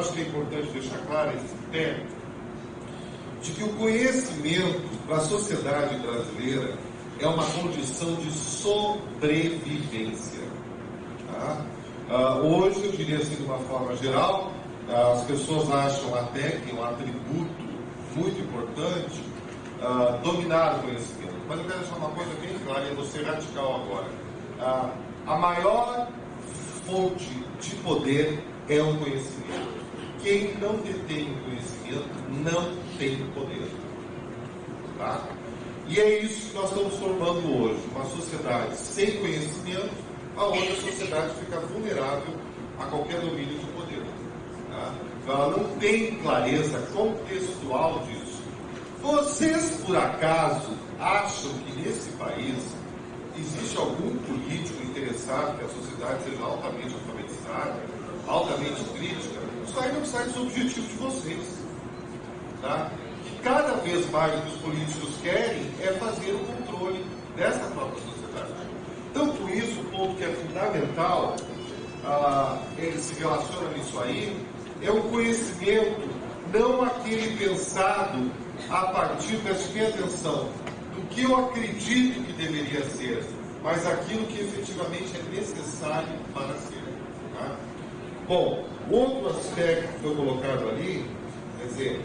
acho que é importante deixar claro esse pé, de que o conhecimento para a sociedade brasileira é uma condição de sobrevivência. Tá? Hoje, eu diria assim, de uma forma geral, as pessoas acham até que é um atributo muito importante dominar o conhecimento. Mas eu quero deixar uma coisa bem clara, e eu vou ser radical agora. A maior fonte de poder é o conhecimento. Quem não detém o conhecimento não tem poder. Tá? E é isso que nós estamos formando hoje, uma sociedade sem conhecimento, onde a sociedade fica vulnerável a qualquer domínio de poder. Tá? Ela não tem clareza contextual disso. Vocês, por acaso, acham que nesse país existe algum político interessado que a sociedade seja altamente alfabetizada, altamente crítica? Isso aí não sai dos objetivos de vocês. Tá? Que cada vez mais o que os políticos querem é fazer o controle dessa própria sociedade. Então, por isso, o ponto que é fundamental, ele se relaciona nisso aí, é o conhecimento, não aquele pensado a partir, preste bem atenção, do que eu acredito que deveria ser, mas aquilo que efetivamente é necessário para ser. Tá? Bom, outro aspecto que foi colocado ali, quer dizer,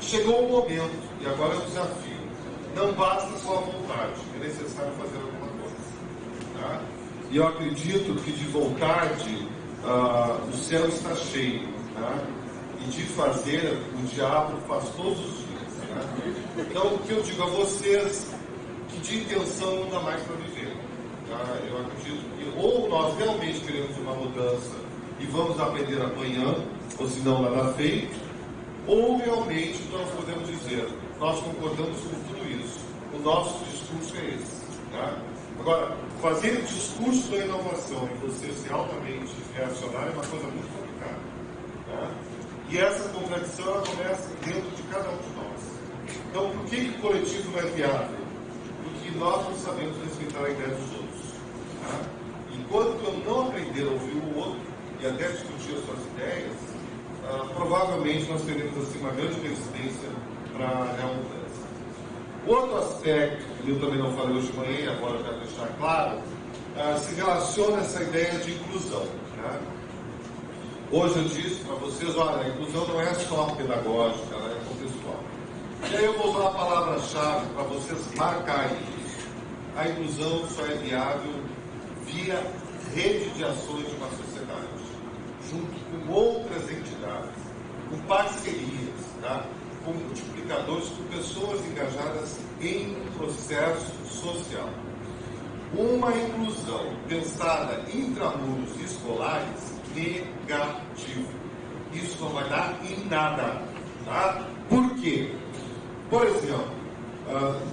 chegou o momento, e agora é o desafio. Não basta só a vontade, é necessário fazer alguma coisa. Tá? E eu acredito que de vontade o céu está cheio. Tá? E de fazer, o diabo faz todos os dias. Tá? Então, o que eu digo a vocês, que de intenção não dá mais para viver. Tá? Eu acredito que ou nós realmente queremos uma mudança e vamos aprender apanhando, ou se não, nada feito, ou realmente nós podemos dizer, nós concordamos com tudo isso, o nosso discurso é esse. Tá? Agora, fazer o discurso da inovação e você ser altamente reacionário é uma coisa muito complicada. Tá? E essa contradição ela começa dentro de cada um de nós. Então, por que o coletivo não é viável? Porque nós não sabemos respeitar a ideia dos outros. Tá? Enquanto eu não aprender a ouvir o outro e até discutir as suas ideias, provavelmente nós teremos assim, uma grande resistência para a real mudança. Outro aspecto, que eu também não falei hoje de manhã, e agora eu quero deixar claro, se relaciona a essa ideia de inclusão. Né? Hoje eu disse para vocês, olha, a inclusão não é só pedagógica, ela é contextual. E aí eu vou usar a palavra-chave para vocês marcarem isso. A inclusão só é viável via rede de ações de uma sociedade, junto com outras entidades, com parcerias, tá? Com multiplicadores, com pessoas engajadas em um processo social. Uma inclusão pensada intramuros escolares, negativo. Isso não vai dar em nada. Tá? Por quê? Por exemplo,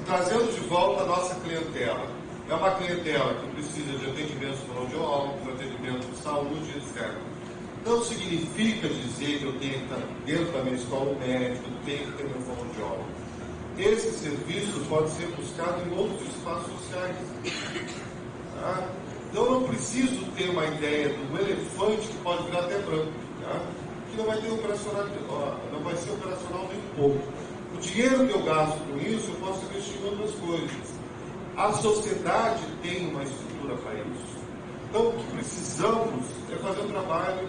trazendo de volta a nossa clientela. É uma clientela que precisa de atendimentos fonoaudiólogos, atendimento de saúde, etc. Não significa dizer que eu tenho que estar dentro da minha escola médica, eu tenho que ter meu fonoaudiólogo. Esse serviço pode ser buscado em outros espaços sociais. Tá? Então eu não preciso ter uma ideia do elefante que pode virar até branco, tá? Que não vai ter não vai ser operacional nem um pouco. O dinheiro que eu gasto com isso, eu posso investir em outras coisas. A sociedade tem uma estrutura para isso. Então o que precisamos é fazer um trabalho,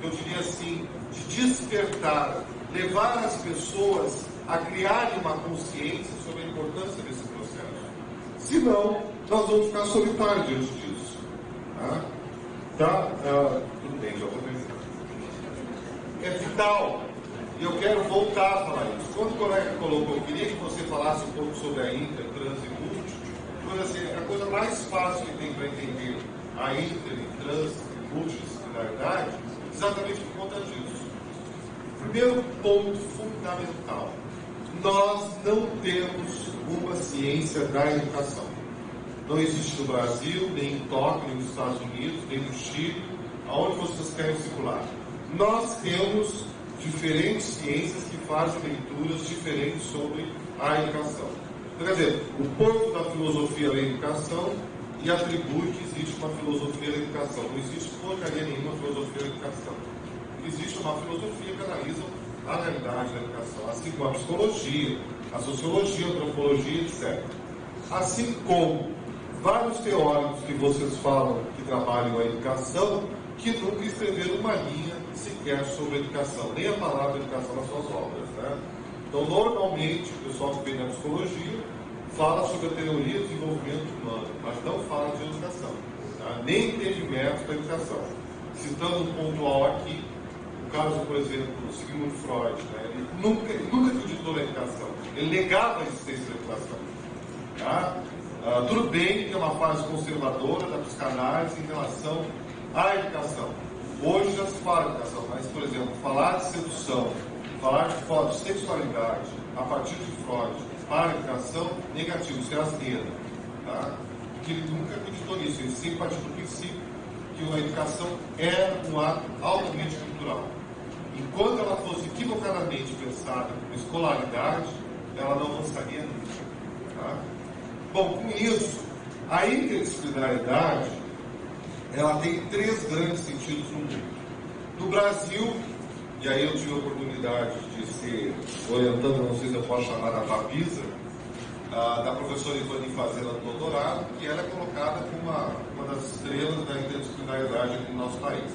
eu diria assim, de despertar, levar as pessoas a criarem uma consciência sobre a importância desse processo. Senão, nós vamos ficar solitários diante disso. Tudo bem, já vou terminar. É vital, e eu quero voltar a falar isso. Quando o colega colocou, eu queria que você falasse um pouco sobre a inter, trans e multi, mas assim, a coisa mais fácil que tem para entender a inter, trans e multidisciplinaridade, exatamente por conta disso. Primeiro ponto fundamental, nós não temos uma ciência da educação. Não existe no Brasil, nem em Tóquio, nem nos Estados Unidos, nem no Chile, aonde vocês querem circular. Nós temos diferentes ciências que fazem leituras diferentes sobre a educação. Então, quer dizer, o ponto da filosofia da educação e atribui que existe uma filosofia da educação. Não existe porcaria nenhuma filosofia da educação. existe uma filosofia que analisa a realidade da educação, assim como a psicologia, a sociologia, a antropologia, etc. Assim como vários teóricos que vocês falam que trabalham a educação, que nunca escreveram uma linha sequer sobre educação, nem a palavra educação nas suas obras, né? Então, normalmente, o pessoal que vem da psicologia fala sobre a teoria do desenvolvimento humano, mas não fala de educação, tá? Nem entendimento da educação. Citando um pontual aqui, o caso, por exemplo, do Sigmund Freud, né? Ele nunca acreditou na educação, ele negava a existência da educação. Tá? Tudo bem que é uma fase conservadora da psicanálise em relação à educação. Hoje já se fala de educação, mas, por exemplo, falar de sedução, falar de sexualidade a partir de Freud para a educação, negativo, isso é asneira. Tá? Porque ele nunca acreditou nisso, ele sempre partiu do princípio que a educação é um ato altamente cultural. Enquanto ela fosse equivocadamente pensada como escolaridade, ela não avançaria nunca. Tá? Bom, com isso, a interdisciplinaridade ela tem 3 grandes sentidos no mundo. No Brasil, e aí eu tive a oportunidade de ser orientando, não sei se eu posso chamar da Babisa, da professora Ivani Fazenda do doutorado, que ela é colocada como uma das estrelas da interdisciplinaridade aqui no nosso país.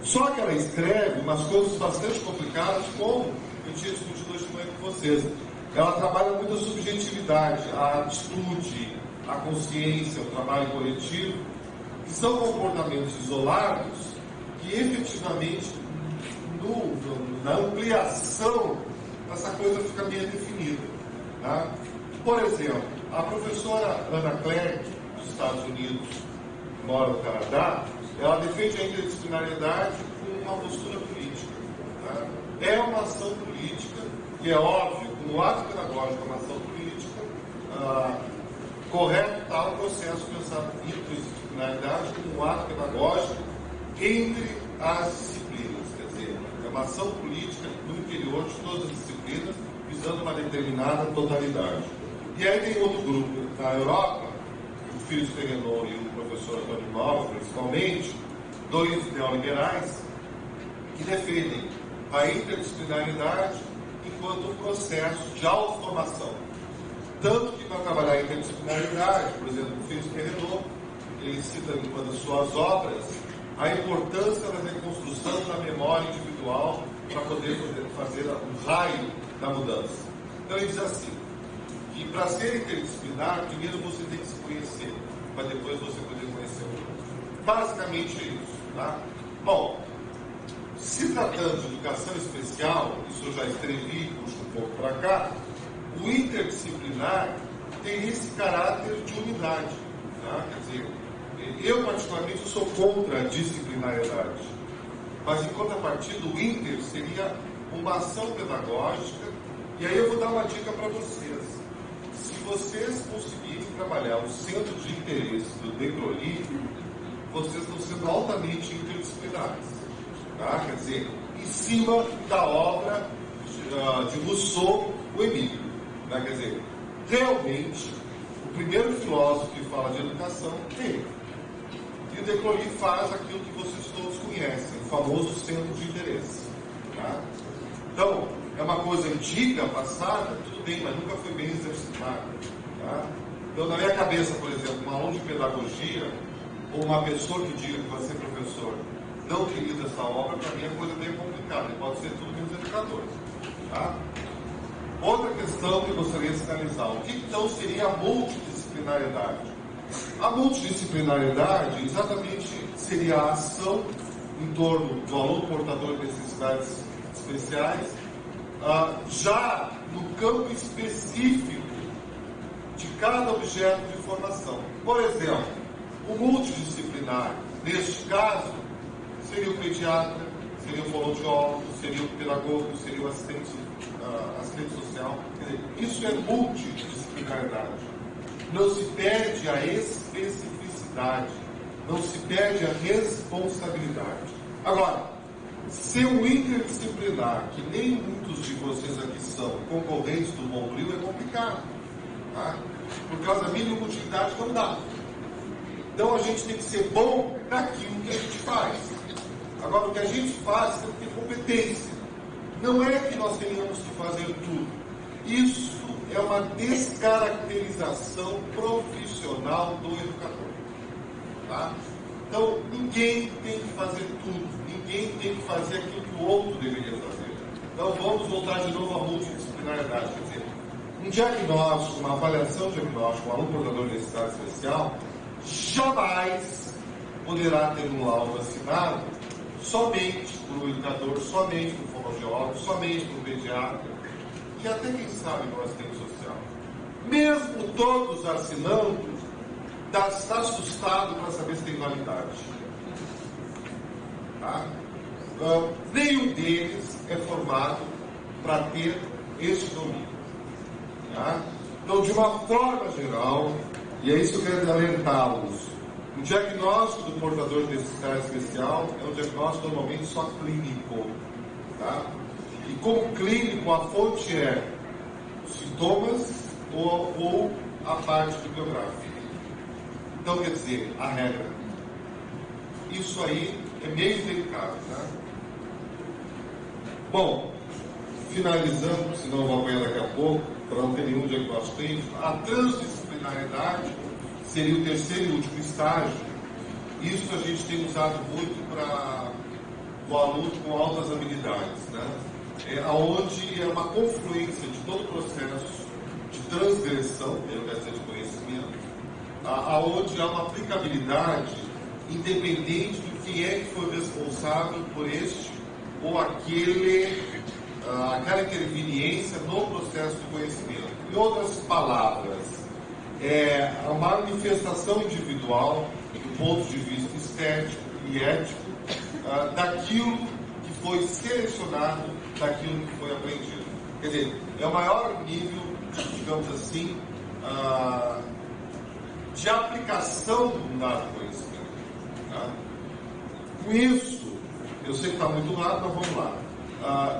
Só que ela escreve umas coisas bastante complicadas, como eu tinha discutido hoje de manhã com vocês. Ela trabalha muito a subjetividade, a atitude, a consciência, o trabalho coletivo, que são comportamentos isolados que efetivamente, na ampliação, essa coisa fica bem definida. Tá? Por exemplo, a professora Ana Clerc, dos Estados Unidos, que mora no Canadá, ela defende a interdisciplinariedade com uma postura política. Tá? É uma ação política, que é óbvio, como ato pedagógico, é uma ação política, correto está o processo de pensar interdisciplinaridade como um ato pedagógico entre as disciplinas, quer dizer, é uma ação política no interior de todas as disciplinas, visando uma determinada totalidade. E aí tem outro grupo na Europa, o Filipe Perrenot e o professor Antônio Malva, principalmente, 2 neoliberais, que defendem a interdisciplinaridade enquanto um processo de autoformação. Tanto que, para trabalhar a interdisciplinaridade, por exemplo, o Filipe Perrenot, ele cita em uma das suas obras a importância da reconstrução da memória individual para poder fazer um raio da mudança. Então ele diz assim, que para ser interdisciplinar, primeiro você tem que se conhecer, para depois você poder conhecer o outro. Basicamente é isso. Tá? Bom, se tratando de educação especial, isso eu já escrevi, puxo um pouco para cá, o interdisciplinar tem esse caráter de unidade. Tá? Quer dizer, eu particularmente sou contra a disciplinariedade, mas em contrapartida o inter seria uma ação pedagógica, e aí eu vou dar uma dica para vocês. Se vocês conseguirem trabalhar o centro de interesse do Decroly, vocês estão sendo altamente interdisciplinares. Tá? Quer dizer, em cima da obra de Rousseau, o Emílio. Tá? Quer dizer, realmente, o primeiro filósofo que fala de educação é ele. E o Decroly faz aquilo que vocês todos conhecem, o famoso centro de interesse. Tá? Então, é uma coisa antiga, passada, tudo bem, mas nunca foi bem exercitada. Tá? Então, na minha cabeça, por exemplo, um aluno de pedagogia, ou uma pessoa que diga que vai ser professor, não utiliza essa obra, para mim é coisa bem complicada. Ele pode ser tudo menos educador. Tá? Outra questão que eu gostaria de sinalizar: o que então seria a multidisciplinariedade? A multidisciplinariedade exatamente seria a ação em torno do aluno portador de necessidades especiais, já no campo específico de cada objeto de formação. Por exemplo, o multidisciplinar, neste caso, seria o pediatra, seria o fonoaudiólogo, seria o pedagogo, seria o assistente social. Quer dizer, isso é multidisciplinaridade. Não se perde a especificidade, não se perde a responsabilidade. Agora, ser um interdisciplinar, que nem muitos de vocês aqui são concorrentes do Bombril, é complicado. Tá? Por causa da mínima utilidade não dá. Então a gente tem que ser bom naquilo que a gente faz. Agora, o que a gente faz tem que ter competência. Não é que nós tenhamos que fazer tudo. Isso é uma descaracterização profissional do educador. Tá? Então, ninguém tem que fazer tudo. Ninguém tem que fazer aquilo que o outro deveria fazer. Então, vamos voltar de novo à multidisciplinaridade. Quer dizer, um diagnóstico, uma avaliação diagnóstica, um aluno portador de necessidade especial, jamais poderá ter um laudo assinado somente por um educador, somente por um fonoaudiólogo, somente por um pediatra, e até quem sabe por assistente social. Mesmo todos assinando, está assustado para saber se tem validade. Tá? Nenhum deles é formado para ter este domínio. Tá? Então, de uma forma geral, e é isso que eu quero alertá-los, o diagnóstico do portador de necessidade especial é um diagnóstico normalmente só clínico. Tá? E como clínico, a fonte é sintomas ou a parte bibliográfica. Então, quer dizer, a regra. Isso aí é meio delicado. Tá? Bom, finalizando, senão eu vou apanhar daqui a pouco, para não ter nenhum diagnóstico clínico, a transdisciplinaridade seria o terceiro e último estágio. Isso a gente tem usado muito para o aluno com altas habilidades, né? Onde é uma confluência de todo o processo de transgressão, eu quero dizer de conhecimento, aonde há uma aplicabilidade independente de quem é que foi responsável por este ou aquela interveniência no processo de conhecimento. Em outras palavras, é a manifestação individual, do ponto de vista estético e ético, daquilo que foi selecionado, daquilo que foi aprendido. Quer dizer, é o maior nível, digamos assim, de aplicação de um dado conhecimento. Tá? Com isso, eu sei que está muito rápido, mas vamos lá.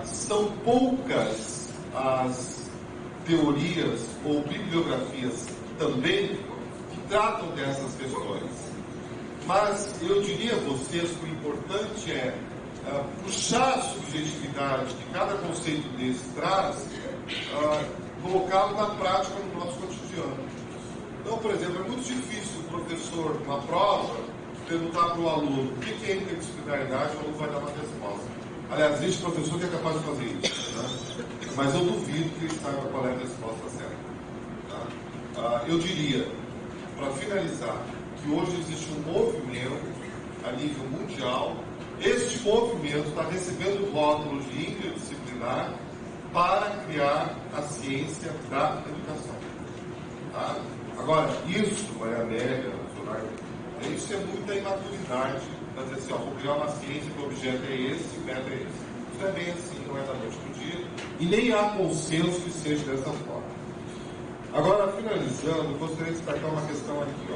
São poucas as teorias ou bibliografias também que tratam dessas questões. Mas eu diria a vocês que o importante é puxar a subjetividade que cada conceito desse traz, colocá-lo na prática no nosso cotidiano. Então, por exemplo, é muito difícil o professor, numa prova, perguntar para o aluno o que é interdisciplinaridade, o aluno vai dar uma resposta. Aliás, existe professor que é capaz de fazer isso, né? Mas eu duvido que ele saiba qual é a resposta certa. Tá? Eu diria, para finalizar, que hoje existe um movimento a nível mundial. Este movimento está recebendo o rótulo de interdisciplinar para criar a ciência da educação. Tá? Agora, isso, Maria Amélia, isso é muita imaturidade para dizer assim, vou criar uma ciência que o objeto é esse e o método é esse. Isso não é bem assim, não é da noite para o dia, e nem há consenso que seja dessa forma. Agora, finalizando, eu gostaria de destacar uma questão aqui.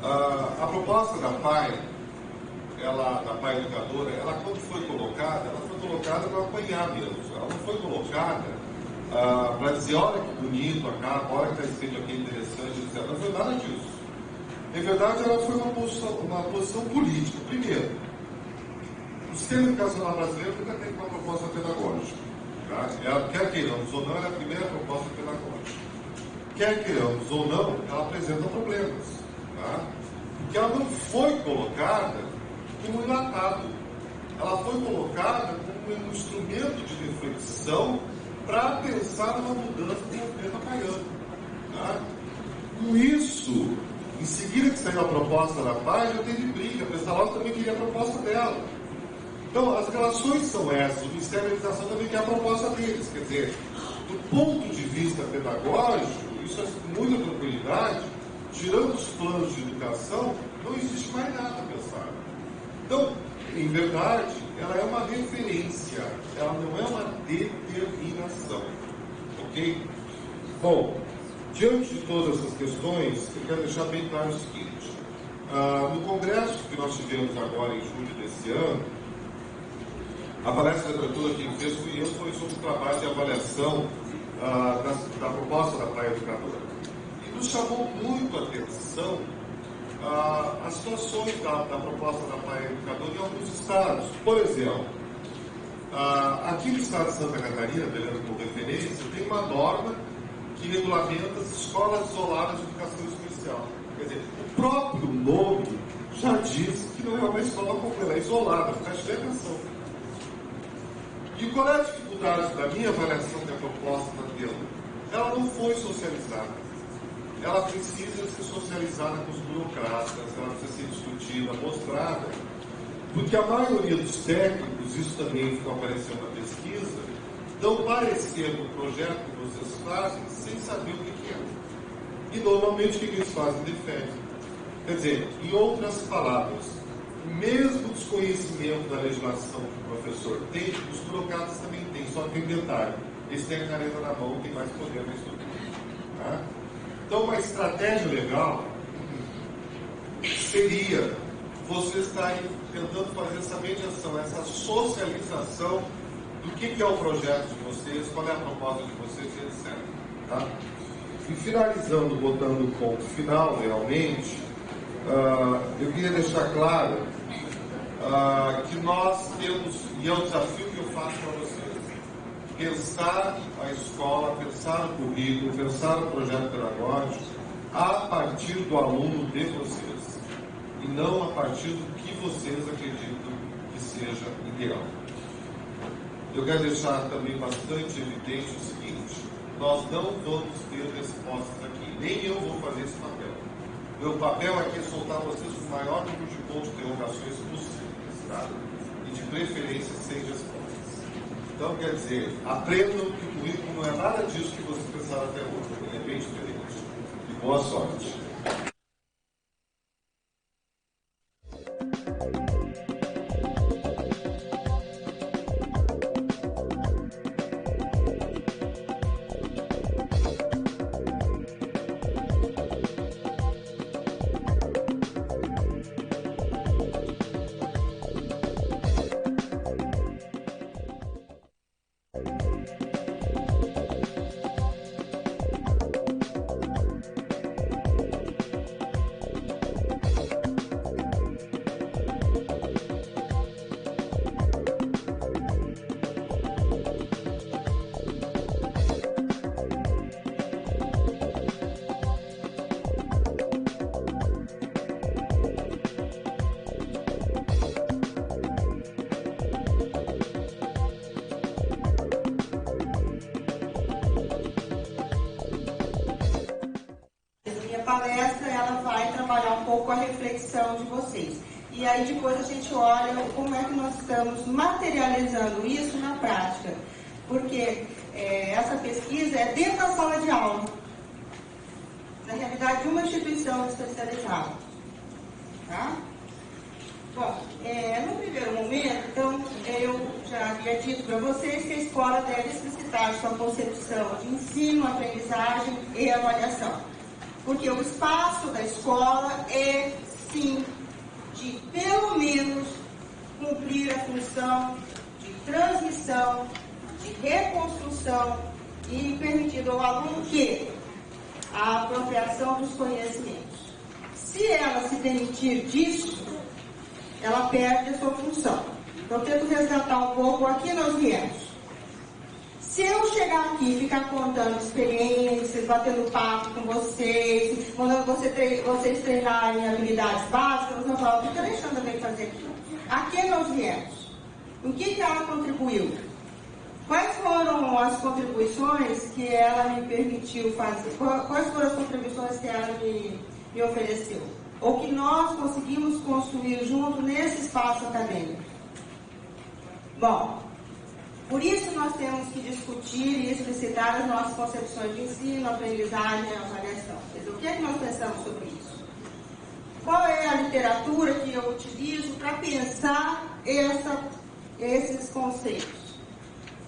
A proposta da PAI, da PAI Educadora, ela quando foi colocada para apanhar mesmo. Ela não foi colocada para dizer, olha que bonito a capa, olha que está escrito aqui interessante, etc. Não foi nada disso. Em verdade, ela foi uma posição política. Primeiro, o sistema educacional brasileiro nunca teve uma proposta pedagógica. Tá? Quer queiramos ou não, ela é a primeira proposta pedagógica. Quer queiramos ou não, ela apresenta problemas. Tá? Porque ela não foi colocada como um enlatado. Ela foi colocada como um instrumento de reflexão para pensar numa mudança do movimento acaiano. Tá? Com isso, em seguida que saiu a proposta da PAI, já teve briga. A Pestalozzi também queria a proposta dela. Então, as relações são essas. O Ministério da Educação também quer a proposta deles. Quer dizer, do ponto de vista pedagógico, isso é com muita tranquilidade, tirando os planos de educação, não existe mais nada pensado. Então, em verdade, ela é uma referência, ela não é uma determinação. Ok? Bom, diante de todas essas questões, eu quero deixar bem claro o seguinte. No congresso que nós tivemos agora em julho desse ano, a palestra de abertura que fez fui eu, foi sobre o trabalho de avaliação da proposta da PAI Educadora. E nos chamou muito a atenção as situações da proposta da Pai Educador em alguns estados. Por exemplo, aqui no estado de Santa Catarina, pegando como referência, tem uma norma que regulamenta as escolas isoladas de educação especial. Quer dizer, o próprio nome já diz que não é uma escola completa, é isolada, preste atenção. E qual é a dificuldade da minha avaliação da proposta da tela? Ela não foi socializada. Ela precisa ser socializada com os burocratas, ela precisa ser discutida, mostrada, porque a maioria dos técnicos, isso também ficou aparecendo na pesquisa, dão parecer no projeto que vocês fazem sem saber o que é. E normalmente o que eles fazem? Defendem. Quer dizer, em outras palavras, o mesmo desconhecimento da legislação que o professor tem, os burocratas também têm, só que tem detalhe. Eles têm a caneta na mão, tem mais poder na estrutura. Tá? Então, uma estratégia legal seria vocês estarem tentando fazer essa mediação, essa socialização do que é o projeto de vocês, qual é a proposta de vocês, etc. Tá? E finalizando, botando o ponto final, realmente, eu queria deixar claro que nós temos, e é o desafio que eu faço para vocês, pensar a escola, pensar o currículo, pensar o projeto pedagógico a partir do aluno de vocês, e não a partir do que vocês acreditam que seja ideal. Eu quero deixar também bastante evidente o seguinte: nós não vamos ter respostas aqui, nem eu vou fazer esse papel. Meu papel aqui é soltar vocês o maior número de pontos de interrogações possíveis, tá? E de preferência sem respostas. Então, quer dizer, aprendam que o currículo não é nada disso que vocês pensaram até hoje, ele é bem diferente. E boa sorte. Palestra, ela vai trabalhar um pouco a reflexão de vocês. E aí depois a gente olha como é que nós estamos materializando isso na prática. Porque essa pesquisa é dentro da sala de aula. Na realidade, de uma instituição especializada. Tá? Bom, no primeiro momento, então, eu já havia dito para vocês que a escola deve explicitar sua concepção de ensino, aprendizagem e avaliação. Porque o espaço da escola é, sim, de pelo menos cumprir a função de transmissão, de reconstrução e permitir ao aluno que a apropriação dos conhecimentos. Se ela se demitir disso, ela perde a sua função. Então, eu tento resgatar um pouco aqui nós viemos. Se eu chegar aqui e ficar contando experiências, batendo papo com vocês, mandando vocês treinarem habilidades básicas, vocês vão falar, o que a Alexandra veio fazer aqui? A que nós viemos? O que ela contribuiu? Quais foram as contribuições que ela me permitiu fazer? Quais foram as contribuições que ela me ofereceu? Ou que nós conseguimos construir junto nesse espaço acadêmico? Bom, por isso nós temos que discutir e explicitar as nossas concepções de ensino, aprendizagem e avaliação. Quer dizer, o que é que nós pensamos sobre isso? Qual é a literatura que eu utilizo para pensar esses conceitos?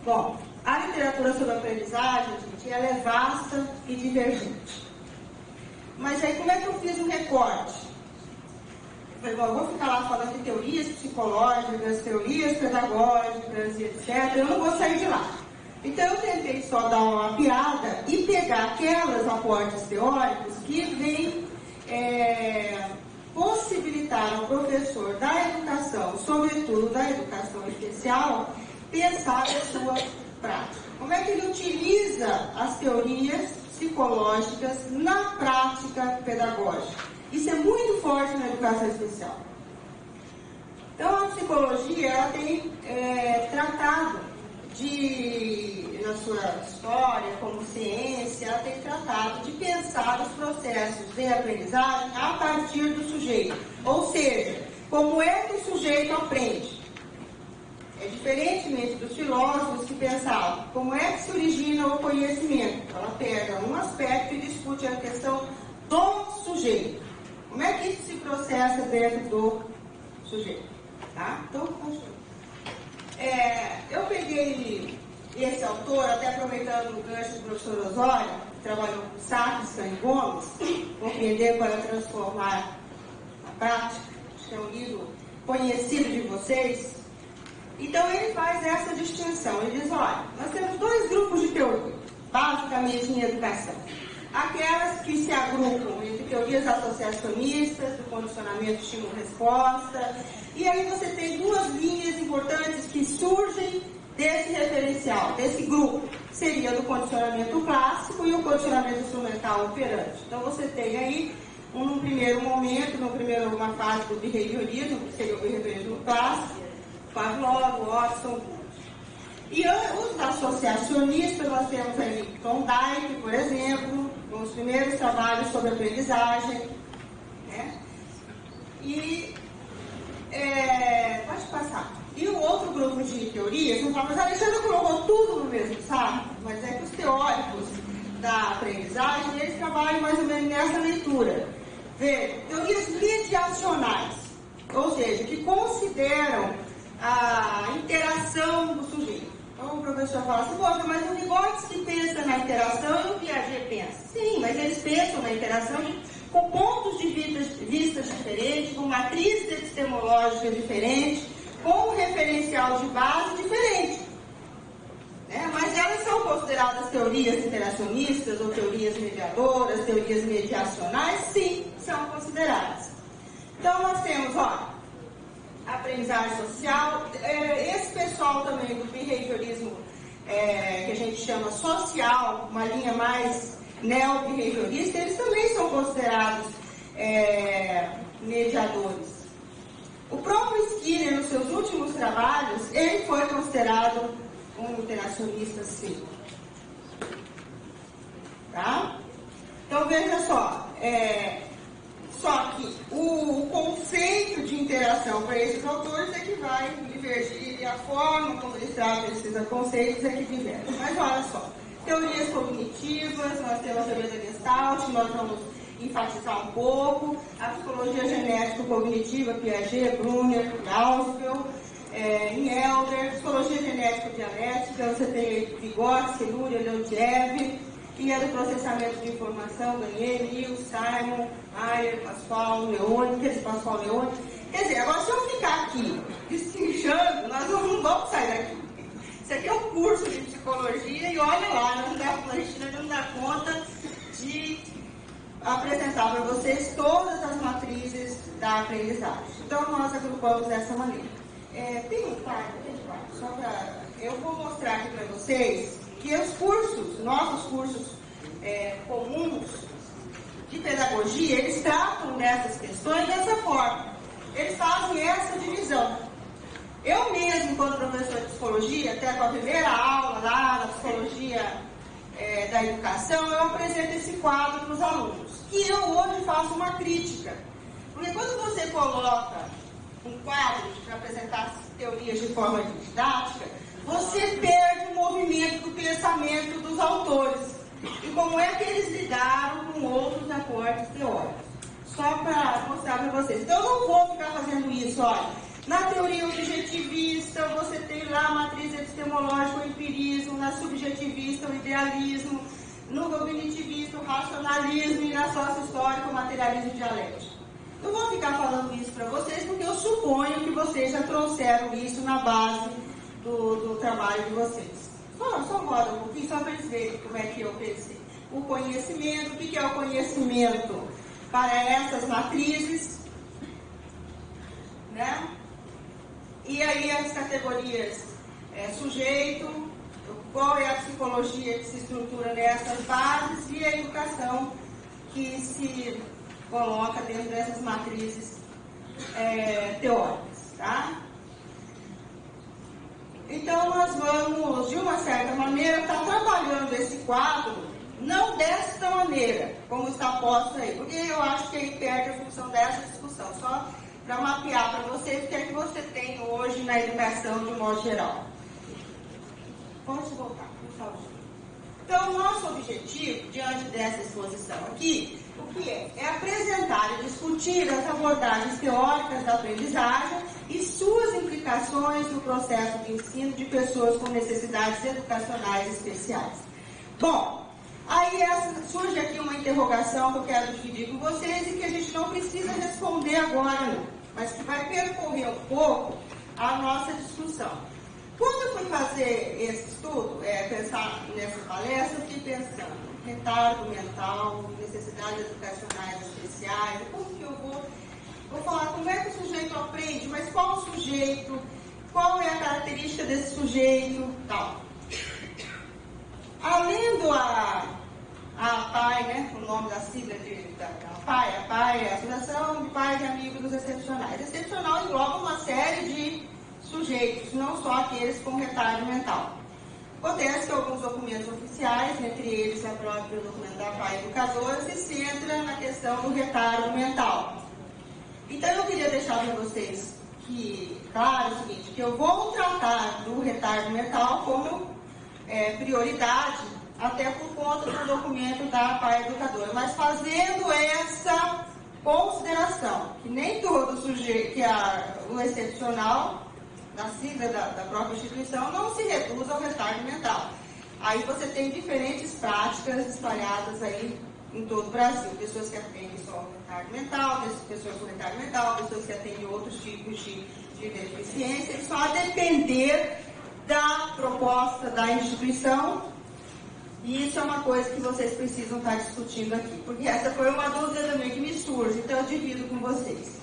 Bom, a literatura sobre aprendizagem, gente, ela é vasta e divergente. Mas aí como é que eu fiz um recorte? Eu falei, bom, eu vou ficar lá falando de teorias psicológicas, teorias pedagógicas e etc. Eu não vou sair de lá. Então eu tentei só dar uma piada e pegar aquelas aportes teóricos que vêm possibilitar ao professor da educação, sobretudo da educação especial, pensar a sua prática. Como é que ele utiliza as teorias psicológicas na prática pedagógica? Isso é muito forte na educação especial. Então, a psicologia ela tem tratado na sua história como ciência, ela tem tratado de pensar os processos de aprendizagem a partir do sujeito. Ou seja, como é que o sujeito aprende? É diferentemente dos filósofos que pensavam como é que se origina o conhecimento. Ela pega um aspecto e discute a questão do sujeito. Como é que isso se processa dentro do sujeito? Tá? Então, eu peguei esse autor, até aproveitando o gancho do professor Osório, que trabalhou com Sackson e Gomes, Compreender para Transformar na Prática, que é um livro conhecido de vocês. Então, ele faz essa distinção. Ele diz, olha, nós temos dois grupos de teoria, basicamente em educação. Aquelas que se agrupam entre teorias associacionistas, do condicionamento estímulo-resposta, e aí você tem duas linhas importantes que surgem desse referencial, desse grupo, seria do condicionamento clássico e o condicionamento instrumental operante. Então você tem aí, num primeiro momento, uma fase do behaviorismo, que seria o behaviorismo clássico, Pavlov, Watson. E os associacionistas, nós temos aí Thorndike, por exemplo, com os primeiros trabalhos sobre aprendizagem, né? E pode passar. E o outro grupo de teorias, não fala, mas a Alexandra colocou tudo no mesmo saco, mas é que os teóricos da aprendizagem, eles trabalham mais ou menos nessa leitura. Veja, teorias mediacionais, ou seja, que consideram a interação do sujeito. Então o professor fala assim, poxa, mas o Vygotsky pensa na interação e o Piaget pensa. Sim, mas eles pensam na interação com pontos de vista diferentes, com matrizes epistemológicas diferentes, com um referencial de base diferente. Mas elas são consideradas teorias interacionistas ou teorias mediadoras, teorias mediacionais? Sim, são consideradas. Então nós temos, aprendizagem social, esse pessoal também do behaviorismo, que a gente chama social, uma linha mais neo-behaviorista, eles também são considerados mediadores. O próprio Skinner, nos seus últimos trabalhos, ele foi considerado um interacionista, sim. Tá? Então, veja só, só que o conceito de interação para esses autores é que vai divergir, e a forma como eles tratam esses conceitos é que diverge. Mas olha só, teorias cognitivas, nós temos a teoria da Gestalt, nós vamos enfatizar um pouco, a psicologia genético-cognitiva, Piaget, Brunner, Gausfeld, em Elder, psicologia genético-dialética, você tem Vygotsky, Luria, Leontiev, e é do processamento de informação, Garnier, Neil, Simon, Mayer, Pascual, Leone, Quer dizer, agora se eu ficar aqui destrinchando, nós não vamos sair daqui. Isso aqui é um curso de psicologia e olha lá, a gente não dá conta de apresentar para vocês todas as matrizes da aprendizagem. Então, nós agrupamos dessa maneira. Tem um slide, só para... Eu vou mostrar aqui para vocês que os cursos, nossos cursos comuns de pedagogia, eles tratam dessas questões dessa forma. Eles fazem essa divisão. Eu mesmo, quando professor de psicologia, até com a primeira aula lá na psicologia da educação, eu apresento esse quadro para os alunos. E eu hoje faço uma crítica. Porque quando você coloca um quadro para apresentar teorias de forma didática, você perde o movimento do pensamento dos autores. E como é que eles lidaram com outros acordes teóricos. Só para mostrar para vocês. Então, eu não vou ficar fazendo isso, olha. Na teoria objetivista, você tem lá a matriz epistemológica, o empirismo, na subjetivista, o idealismo, no cognitivista, o racionalismo e na sócio-histórica, o materialismo dialético. Não vou ficar falando isso para vocês, porque eu suponho que vocês já trouxeram isso na base do trabalho de vocês. Só roda um pouquinho, só para eles verem como é que eu pensei. O conhecimento, o que é o conhecimento para essas matrizes? né? E aí as categorias sujeito, qual é a psicologia que se estrutura nessas bases e a educação que se coloca dentro dessas matrizes teóricas, tá? Então nós vamos, de uma certa maneira, estar trabalhando esse quadro, não desta maneira, como está posto aí, porque eu acho que ele perde a função dessa discussão, só para mapear para vocês o que é que você tem hoje na educação de um modo geral. Pode voltar, por favor. Então, o nosso objetivo, diante dessa exposição aqui, o que é? É apresentar e discutir as abordagens teóricas da aprendizagem e suas implicações no processo de ensino de pessoas com necessidades educacionais especiais. Bom, aí surge aqui uma interrogação que eu quero dividir com vocês e que a gente não precisa responder agora, não, mas que vai percorrer um pouco a nossa discussão. Quando eu fui fazer esse estudo, pensar nessa palestra, eu fiquei pensando, retardo mental, necessidades educacionais especiais, como que eu vou falar como é que o sujeito aprende, mas qual o sujeito, qual é a característica desse sujeito, tal. Além a APAE, né, o nome da sigla da APAE, a APAE é a Associação de Pais e Amigos dos Excepcionais. Excepcional engloba uma série de sujeitos, não só aqueles com retardo mental. Acontece que alguns documentos oficiais, entre eles a própria documento da APAE Educadora, se centra na questão do retardo mental. Então eu queria deixar para vocês claro o seguinte, que eu vou tratar do retardo mental como prioridade, até por conta do documento da APAE Educadora, mas fazendo essa consideração, que nem todo sujeito, o excepcional, na sigla da própria instituição, não se reduz ao retardo mental. Aí você tem diferentes práticas espalhadas aí em todo o Brasil. Pessoas que atendem só retardo mental, pessoas com retardo mental, pessoas que atendem outros tipos de deficiência, e só a depender da proposta da instituição. E isso é uma coisa que vocês precisam estar discutindo aqui, porque essa foi uma dúvida também que me surge, então eu divido com vocês.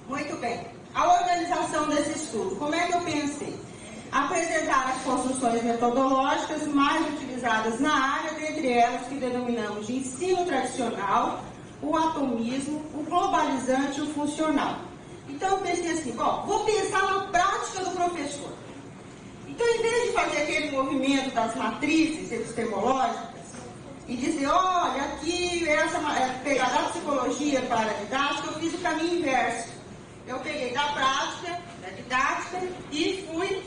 Muito bem. A organização desse estudo, como é que eu pensei? Apresentar as construções metodológicas mais utilizadas na área, dentre elas que denominamos de ensino tradicional, o atomismo, o globalizante e o funcional. Então eu pensei assim, vou pensar na prática do professor. Então, em vez de fazer aquele movimento das matrizes epistemológicas e dizer, olha, aqui, pegar da psicologia para a didática, eu fiz o caminho inverso. Eu peguei da prática, da didática e fui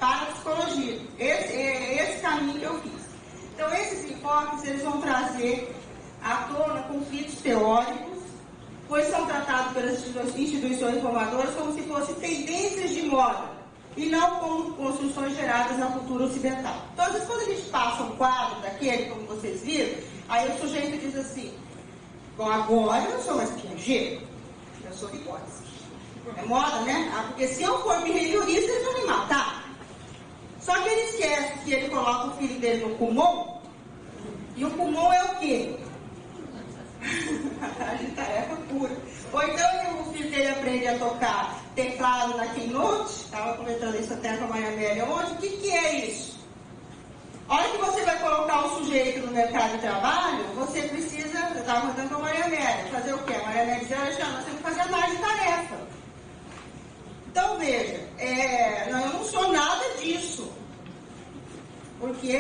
para a psicologia. Esse caminho que eu fiz. Então, esses enfoques, eles vão trazer à tona conflitos teóricos, pois são tratados pelas instituições formadoras como se fossem tendências de moda, e não como construções geradas na cultura ocidental. Então, às vezes, quando a gente passa um quadro daquele, como vocês viram, aí o sujeito diz assim, agora eu não sou mais Piaget, eu sou Vygotsky. É moda, né? Porque se eu for behaviorista, eles vão me matar. Só que ele esquece que ele coloca o filho dele no Kumon, e o Kumon é o quê? A tarefa pura. Ou então o filho dele aprende a tocar teclado na Keynote, estava comentando isso até com a Maria Amélia ontem, o que é isso? A hora que você vai colocar o sujeito no mercado de trabalho, você precisa, eu estava comentando com a Maria Amélia, fazer o quê? A Maria Amélia dizia, Alexandre, nós temos que fazer análise de tarefa. Então veja, eu não sou nada disso. Porque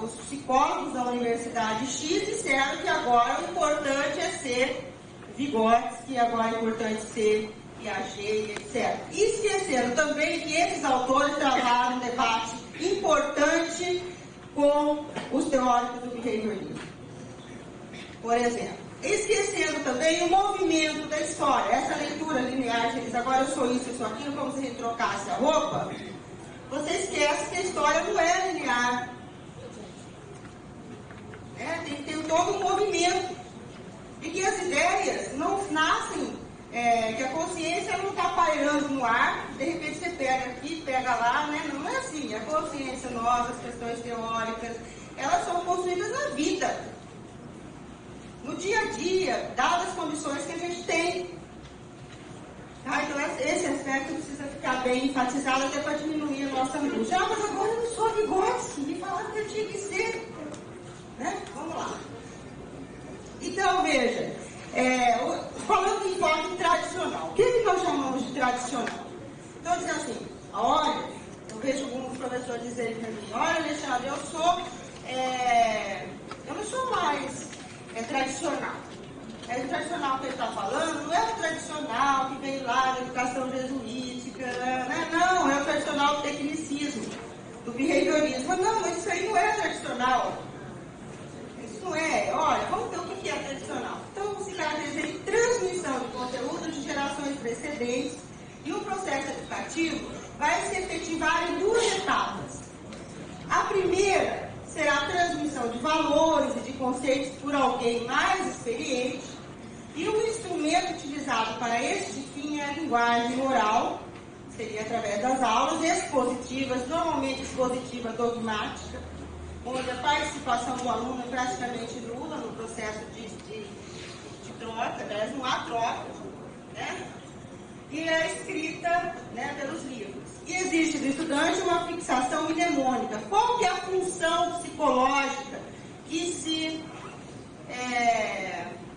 os psicólogos da Universidade X disseram que agora o importante é ser Vygotsky, agora é importante ser Piaget, etc. E esqueceram também que esses autores travaram um debate importante com os teóricos do behaviorismo. Por exemplo, esquecendo também o movimento da história, essa leitura linear, que diz agora eu sou isso, eu sou aquilo, como se a gente trocasse a roupa. Você esquece que a história não é linear. Tem todo um movimento. E que as ideias não nascem, que a consciência não está pairando no ar, de repente você pega aqui, pega lá, né? Não é assim. A consciência nossa, as questões teóricas, elas são construídas na vida. No dia a dia, dadas as condições que a gente tem. Então esse aspecto precisa ficar bem enfatizado até para diminuir a nossa angústia. Mas agora eu não sou Vygotsky, me falaram que eu tinha que ser. Né? Vamos lá. Então, veja, falando em enfoque tradicional, o que nós chamamos de tradicional? Então, dizendo assim, olha, eu vejo alguns professores dizerem para mim, olha, Alexandre, eu não sou mais tradicional. O tradicional que ele está falando não é o tradicional que vem lá da educação jesuítica, né? Não, é o tradicional do tecnicismo, do behaviorismo. Não, mas isso aí não é tradicional. Isso não é. Olha, vamos ver o que é tradicional. Então, se caracteriza em transmissão de conteúdo de gerações precedentes e o processo educativo vai se efetivar em 2 etapas. A primeira será a transmissão de valores e de conceitos por alguém mais experiente, e o instrumento utilizado para este fim é a linguagem oral, seria através das aulas expositivas, normalmente expositiva dogmática, onde a participação do aluno é praticamente nula no processo de troca, aliás, não há troca, né? E é escrita, né, pelos livros. E existe do estudante uma fixação mnemônica. Qual que é a função psicológica que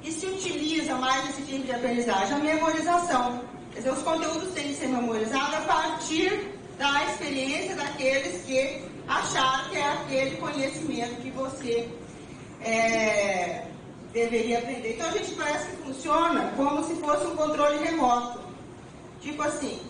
se utiliza mais nesse tipo de aprendizagem? A memorização. Quer dizer, os conteúdos têm que ser memorizados a partir da experiência daqueles que acharam que é aquele conhecimento que você deveria aprender. Então, a gente parece que funciona como se fosse um controle remoto. Tipo assim,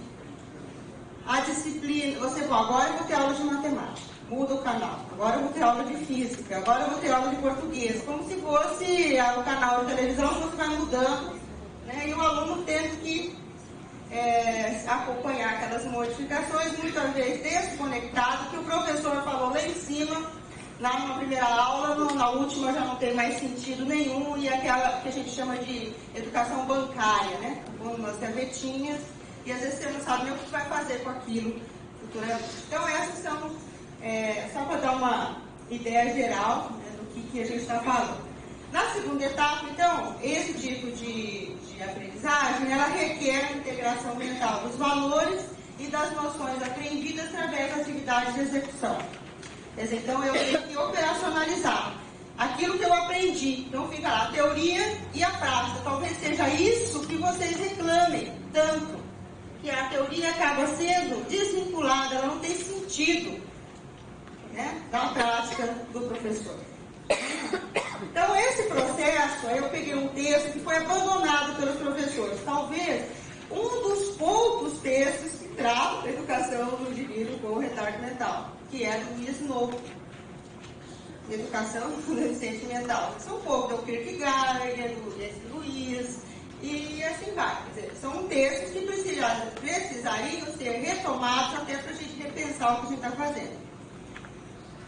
a disciplina, agora eu vou ter aula de matemática, muda o canal, agora eu vou ter aula de física, agora eu vou ter aula de português, como se fosse o canal de televisão, você vai mudando, né, e o aluno tendo que acompanhar aquelas modificações, muitas vezes desconectado, que o professor falou lá em cima, lá numa primeira aula, na última já não tem mais sentido nenhum, e aquela que a gente chama de educação bancária, né, com umas gavetinhas, e às vezes você não sabe nem o que vai fazer com aquilo futuramente. Então, essas são, só para dar uma ideia geral, né, do que a gente está falando. Na segunda etapa, então, esse tipo de aprendizagem, ela requer a integração mental dos valores e das noções aprendidas através da atividade de execução. Quer dizer, então, eu tenho que operacionalizar aquilo que eu aprendi. Então, fica lá a teoria e a prática. Talvez seja isso que vocês reclamem tanto. Que a teoria acaba sendo desvinculada, ela não tem sentido, né, da prática do professor. Então, esse processo, eu peguei um texto que foi abandonado pelos professores, talvez um dos poucos textos que tratam da educação do indivíduo com retardo mental, que é do Luiz Novo, Educação do Deficiente Mental. São um pouco do Kierkegaard, do Jesse Luiz, e assim vai. Quer dizer, são textos que precisariam ser retomados até para a gente repensar o que a gente está fazendo.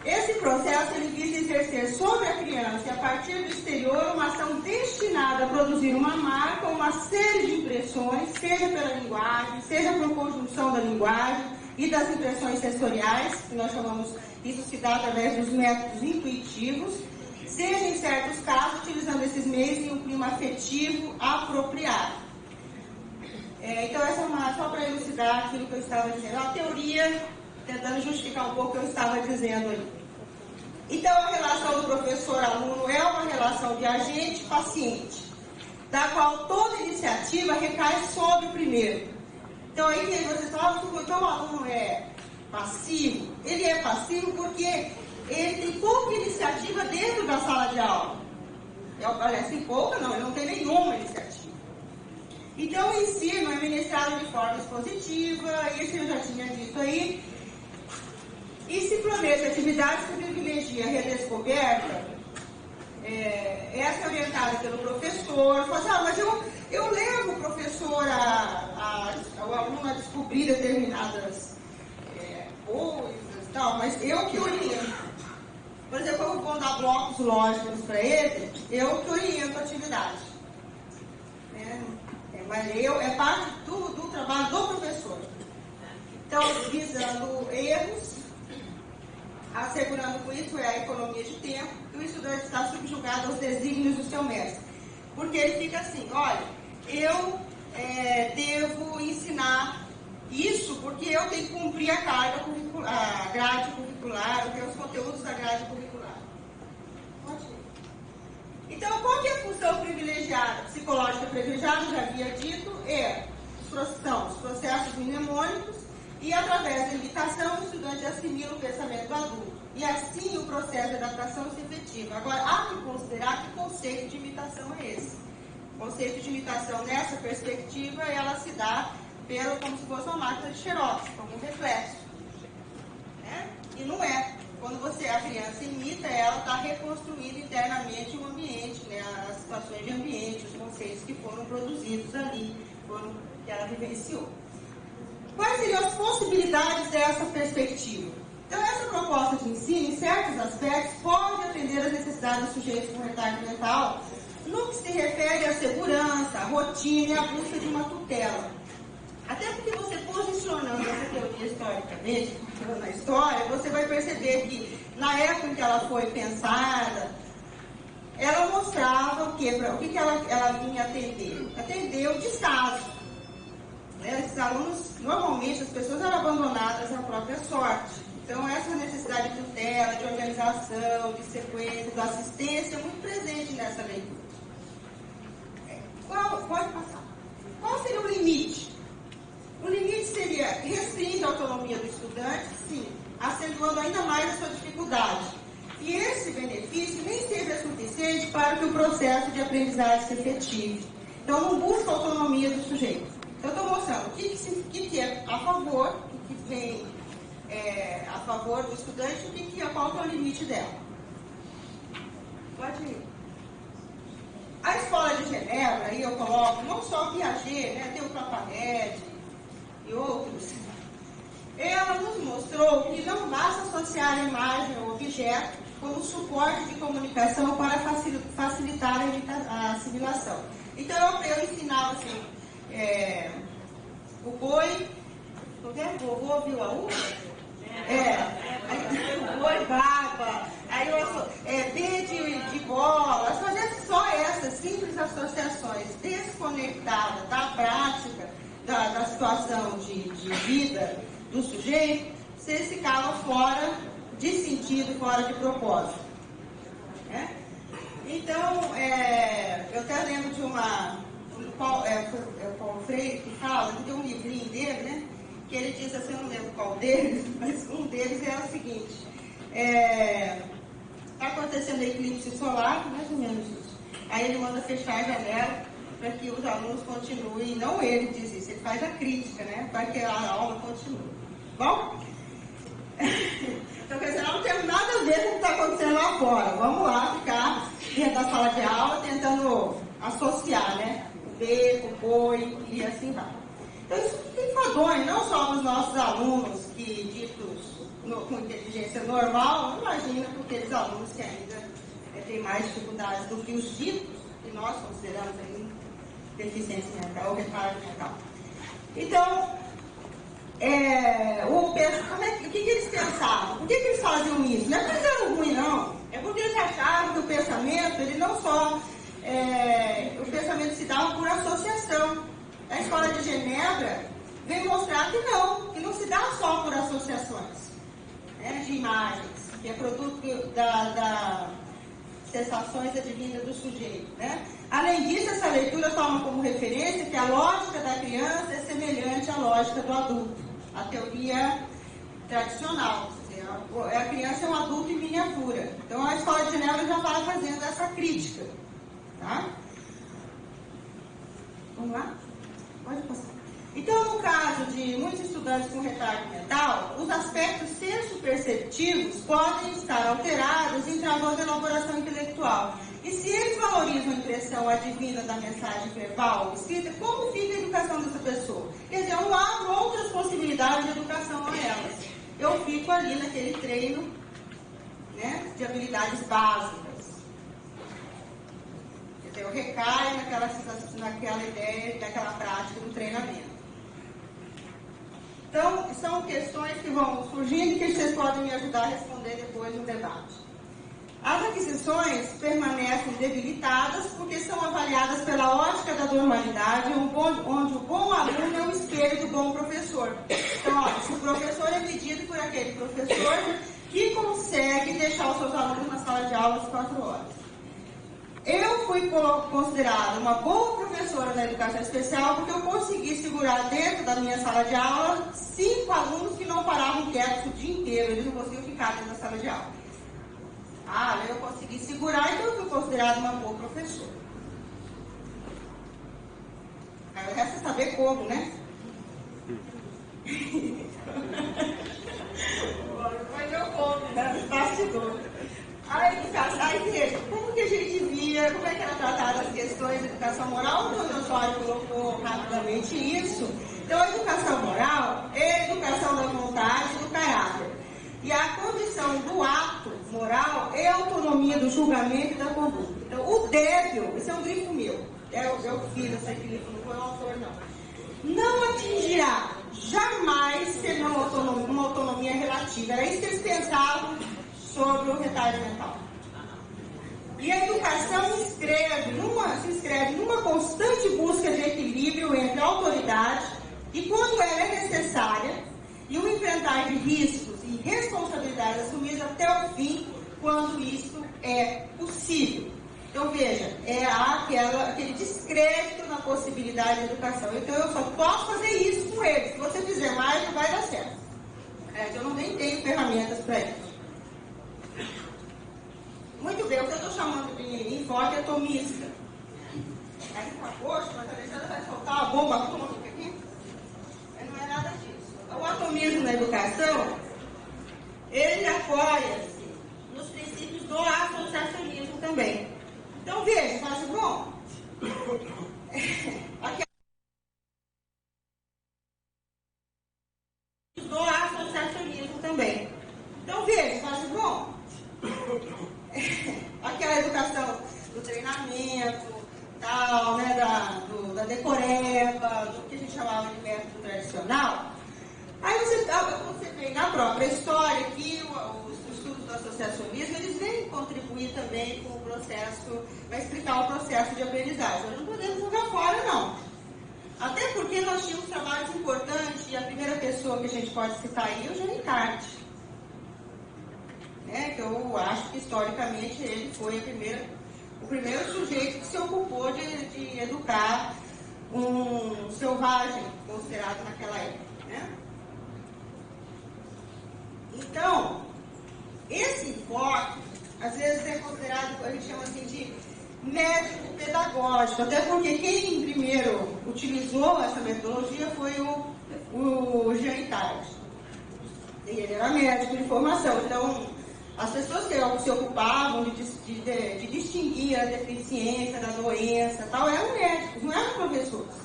Esse processo ele visa exercer sobre a criança e a partir do exterior uma ação destinada a produzir uma marca, uma série de impressões, seja pela linguagem, seja por conjunção da linguagem e das impressões sensoriais, que nós chamamos, isso se dá através dos métodos intuitivos, seja em certos casos utilizando esses meios em um clima afetivo apropriado. Então essa é só para elucidar aquilo que eu estava dizendo, a teoria, tentando justificar um pouco o que eu estava dizendo ali. Então a relação do professor-aluno é uma relação de agente-paciente, da qual toda iniciativa recai sobre o primeiro. Então aí que vocês falam, então o aluno é passivo, ele é passivo porque ele tem pouca iniciativa dentro da sala de aula. Aliás, tem pouca não, ele não tem nenhuma iniciativa. Então o ensino é ministrado de forma expositiva, isso eu já tinha dito aí, e se planeja atividades que privilegia a redescoberta, essa é orientada pelo professor, fala assim, mas eu levo o professor o aluno a descobrir determinadas coisas, tal, mas eu que oriento. Por exemplo, eu vou dar blocos lógicos para ele, eu que oriento a atividade. Mas é parte do trabalho do professor. Então, visando erros, assegurando com isso a economia de tempo, que o estudante está subjugado aos desígnios do seu mestre. Porque ele fica assim, olha, eu devo ensinar isso, porque eu tenho que cumprir a carga curricular, a grade curricular, os conteúdos da grade curricular. Pode ir. Então, qual que é a função privilegiada, psicológica privilegiada, já havia dito, são os processos mnemônicos, e através da imitação o estudante assimila o pensamento adulto. E assim o processo de adaptação se efetiva. Agora, há que considerar que conceito de imitação é esse. O conceito de imitação, nessa perspectiva, ela se dá como se fosse uma máquina de xerox, como um reflexo. Né? E não é. Quando a criança imita, ela está reconstruindo internamente o ambiente, né? As situações de ambiente, os conceitos que foram produzidos ali, que ela vivenciou. Quais seriam as possibilidades dessa perspectiva? Então, essa proposta de ensino, em certos aspectos, pode atender às necessidades dos sujeitos com retardo mental, no que se refere à segurança, à rotina e à busca de uma tutela. Até porque você posicionando essa teoria historicamente, na história, você vai perceber que, na época em que ela foi pensada, ela mostrava o que ela vinha atender? Atender o descaso. Esses alunos, normalmente, as pessoas eram abandonadas à própria sorte. Então, essa necessidade de tutela, de organização, de sequência, de assistência, é muito presente nessa leitura. Pode passar. Qual seria o limite? O limite seria restringir a autonomia do estudante, sim, acentuando ainda mais a sua dificuldade. E esse benefício nem sempre é suficiente para que o processo de aprendizagem se efetive. Então, não busca a autonomia do sujeito. Então, eu estou mostrando o que é a favor, o que vem a favor do estudante, qual que é o limite dela. Pode ir. A Escola de Genebra, aí eu coloco, não só Piaget, né, tem o Claparede e outros, ela nos mostrou que não basta associar a imagem ao objeto como suporte de comunicação para facilitar a assimilação. Então, eu ensinava assim, o boi, o vovô viu a uva? O boi baba, aí B de bola, fazer só essas simples associações desconectadas da prática, da situação de vida do sujeito, você ficava fora de sentido, fora de propósito. Né? Então, eu até lembro de o Paulo Freire que fala, que tem um livrinho dele, né? Que ele diz assim, eu não lembro qual deles, mas um deles é o seguinte: está acontecendo eclipse solar, mais ou menos isso. Aí ele manda fechar a janela para que os alunos continuem, não ele diz isso, ele faz a crítica, né? Para que a aula continue. Bom? Então, quer dizer, não temos nada a ver com o que está acontecendo lá fora. Vamos lá ficar dentro da sala de aula tentando associar, né? O beco, o boi e assim vai. Então, isso é enfadonho, não só nos nossos alunos que, ditos com inteligência normal, imagina com aqueles alunos que ainda têm mais dificuldades do que os ditos, que nós consideramos aí deficiência mental ou retardo mental. Então, o que eles pensavam? Por que eles faziam isso? Não é porque era ruim, não. É porque eles achavam que o pensamento, ele não só... o pensamento se dava por associação. A Escola de Genebra vem mostrar que não se dá só por associações, né, de imagens, que é produto das sensações advindas do sujeito. Né? Além disso, essa leitura toma como referência que a lógica da criança é semelhante à lógica do adulto, a teoria tradicional. A criança é um adulto em miniatura. Então, a Escola de Genebra já vai fazendo essa crítica. Tá? Vamos lá? Pode passar. Então, no caso de muitos estudantes com retardo mental, os aspectos senso-perceptivos podem estar alterados em travão da elaboração intelectual. E se eles valorizam a impressão advinda da mensagem verbal ou escrita, como fica a educação dessa pessoa? Quer dizer, eu não abro outras possibilidades de educação a elas. Eu fico ali naquele treino, né, de habilidades básicas. Eu recaio naquela ideia, naquela prática do treinamento. Então, são questões que vão surgindo e que vocês podem me ajudar a responder depois no debate. As aquisições permanecem debilitadas, porque são avaliadas pela ótica da normalidade, onde o bom aluno é o espelho do bom professor. Então, olha, se o professor é medido por aquele professor que consegue deixar os seus alunos na sala de aula às 4 horas. Eu fui considerada uma boa professora na educação especial porque eu consegui segurar dentro da minha sala de aula 5 alunos que não paravam quietos o dia inteiro, eles não conseguiam ficar dentro da sala de aula. Eu consegui segurar, então eu fui considerada uma boa professora. Aí o resto é saber como, né? Mas eu conto, né? Bastidor. A educação, aí veja, como que a gente via, como é que era tratada as questões de educação moral? O Dr. Osório colocou rapidamente isso. Então, a educação moral é a educação da vontade e do caráter. E a condição do ato moral é a autonomia do julgamento e da conduta. Então, o débil, esse é um grifo meu, eu fiz essa grifo, não foi o autor, não atingirá jamais senão uma autonomia relativa. Era isso que eles pensavam sobre o retardo mental. E a educação se inscreve numa constante busca de equilíbrio entre a autoridade e, quando ela é necessária, e o enfrentar de riscos e responsabilidades assumidas até o fim, quando isso é possível. Então, veja, aquele descrédito na possibilidade de educação. Então, eu só posso fazer isso com eles. Se você fizer mais, não vai dar certo. Eu não nem tenho ferramentas para isso. Muito bem, o que eu estou chamando de enfoque atomista. Aí você fala, poxa, mas a Alexandra vai soltar a bomba atômica aqui? Mas não é nada disso. O atomismo na educação, ele apoia-se nos princípios do associacionismo também. Então, veja, fala assim, bom, aqui do associacionismo também. Então, veja, fala assim, bom, aquela educação do treinamento, tal, né, da decoreba, do que a gente chamava de método tradicional. Aí você vê na própria história que os estudos do associacionismo, eles vêm contribuir também com o processo, vai explicar o processo de aprendizagem. Nós não podemos jogar fora, não. Até porque nós tínhamos trabalhos importantes, e a primeira pessoa que a gente pode citar aí é o Jean Ricard. Que eu acho que historicamente ele foi o primeiro sujeito que se ocupou de educar um selvagem considerado naquela época. Né? Então, esse enfoque, às vezes é considerado, a gente chama assim de método pedagógico, até porque quem primeiro utilizou essa metodologia foi o Jean Ricard. E ele era médico de formação, então as pessoas que se ocupavam de distinguir a deficiência da doença, tal, eram médicos, não eram professores.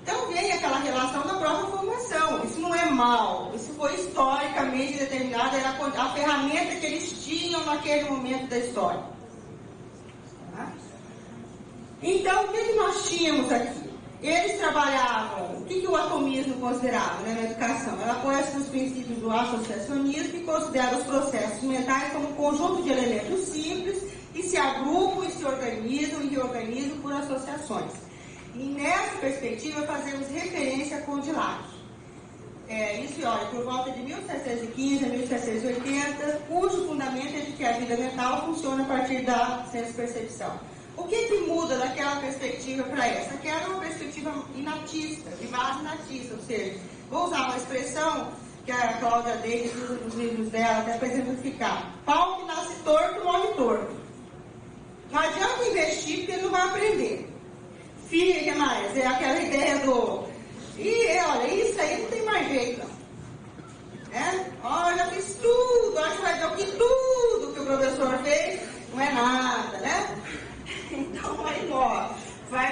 Então vem aquela relação da própria formação. Isso não é mal, isso foi historicamente determinado, era a ferramenta que eles tinham naquele momento da história. Tá? Então, o que nós tínhamos aqui? Eles trabalhavam, o que o atomismo considerava, né, na educação? Ela apoia-se nos princípios do associacionismo e considera os processos mentais como um conjunto de elementos simples que se agrupam e se organizam e reorganizam por associações. E nessa perspectiva fazemos referência a Condillac. Isso, olha, por volta de 1715 a 1780, cujo fundamento é de que a vida mental funciona a partir da senso-percepção. O que muda daquela perspectiva para essa? Que era uma perspectiva inatista, de base inatista, ou seja, vou usar uma expressão que a Cláudia Davis usa nos livros dela, até para exemplificar. Pau que nasce torto, morre torto. Não adianta investir porque ele não vai aprender. Filha, que mais? É aquela ideia do... olha, isso aí não tem mais jeito, não. Olha, eu fiz tudo, acho que vai dizer que tudo que o professor fez não é nada, né? Então vai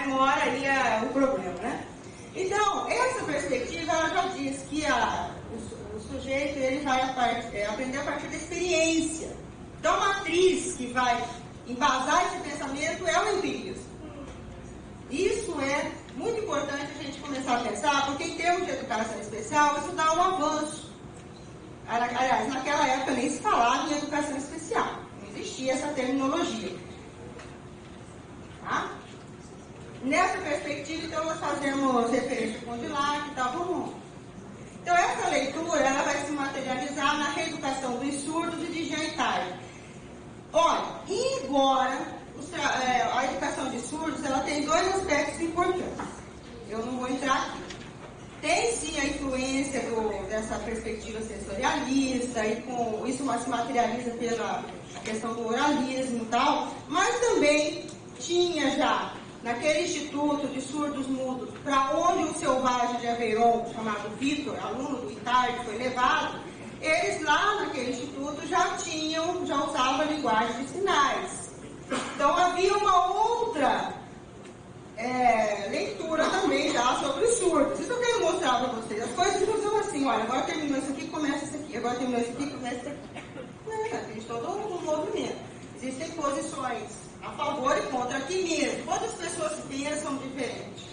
embora aí o problema, né? Então, essa perspectiva, ela já diz que o sujeito ele vai aprender a partir da experiência. Então, a matriz que vai embasar esse pensamento é o empirismo. Isso é muito importante a gente começar a pensar, porque em termos de educação especial, isso dá um avanço. Aliás, naquela época nem se falava em educação especial, não existia essa terminologia. Nessa perspectiva, então, nós fazemos referência ao Condillac e tal, vamos. Então, essa leitura, ela vai se materializar na reeducação dos surdos e de Jean Itard. Olha, embora a educação de surdos, ela tem dois aspectos importantes. Eu não vou entrar aqui. Tem sim a influência dessa perspectiva sensorialista, e com isso se materializa pela questão do oralismo e tal, mas também tinha já, naquele Instituto de Surdos Mudos, para onde o selvagem de Aveyron, chamado Vitor, aluno do Itard, foi levado, eles lá naquele instituto já usavam a linguagem de sinais. Então havia uma outra leitura também já sobre os surdos. Isso eu quero mostrar para vocês. As coisas não são assim, olha, agora terminou isso aqui, começa isso aqui, agora terminou isso aqui, começa isso aqui. Não é verdade, tem todo um movimento. Existem posições a favor e contra aqui mesmo. Quantas pessoas pensam diferente?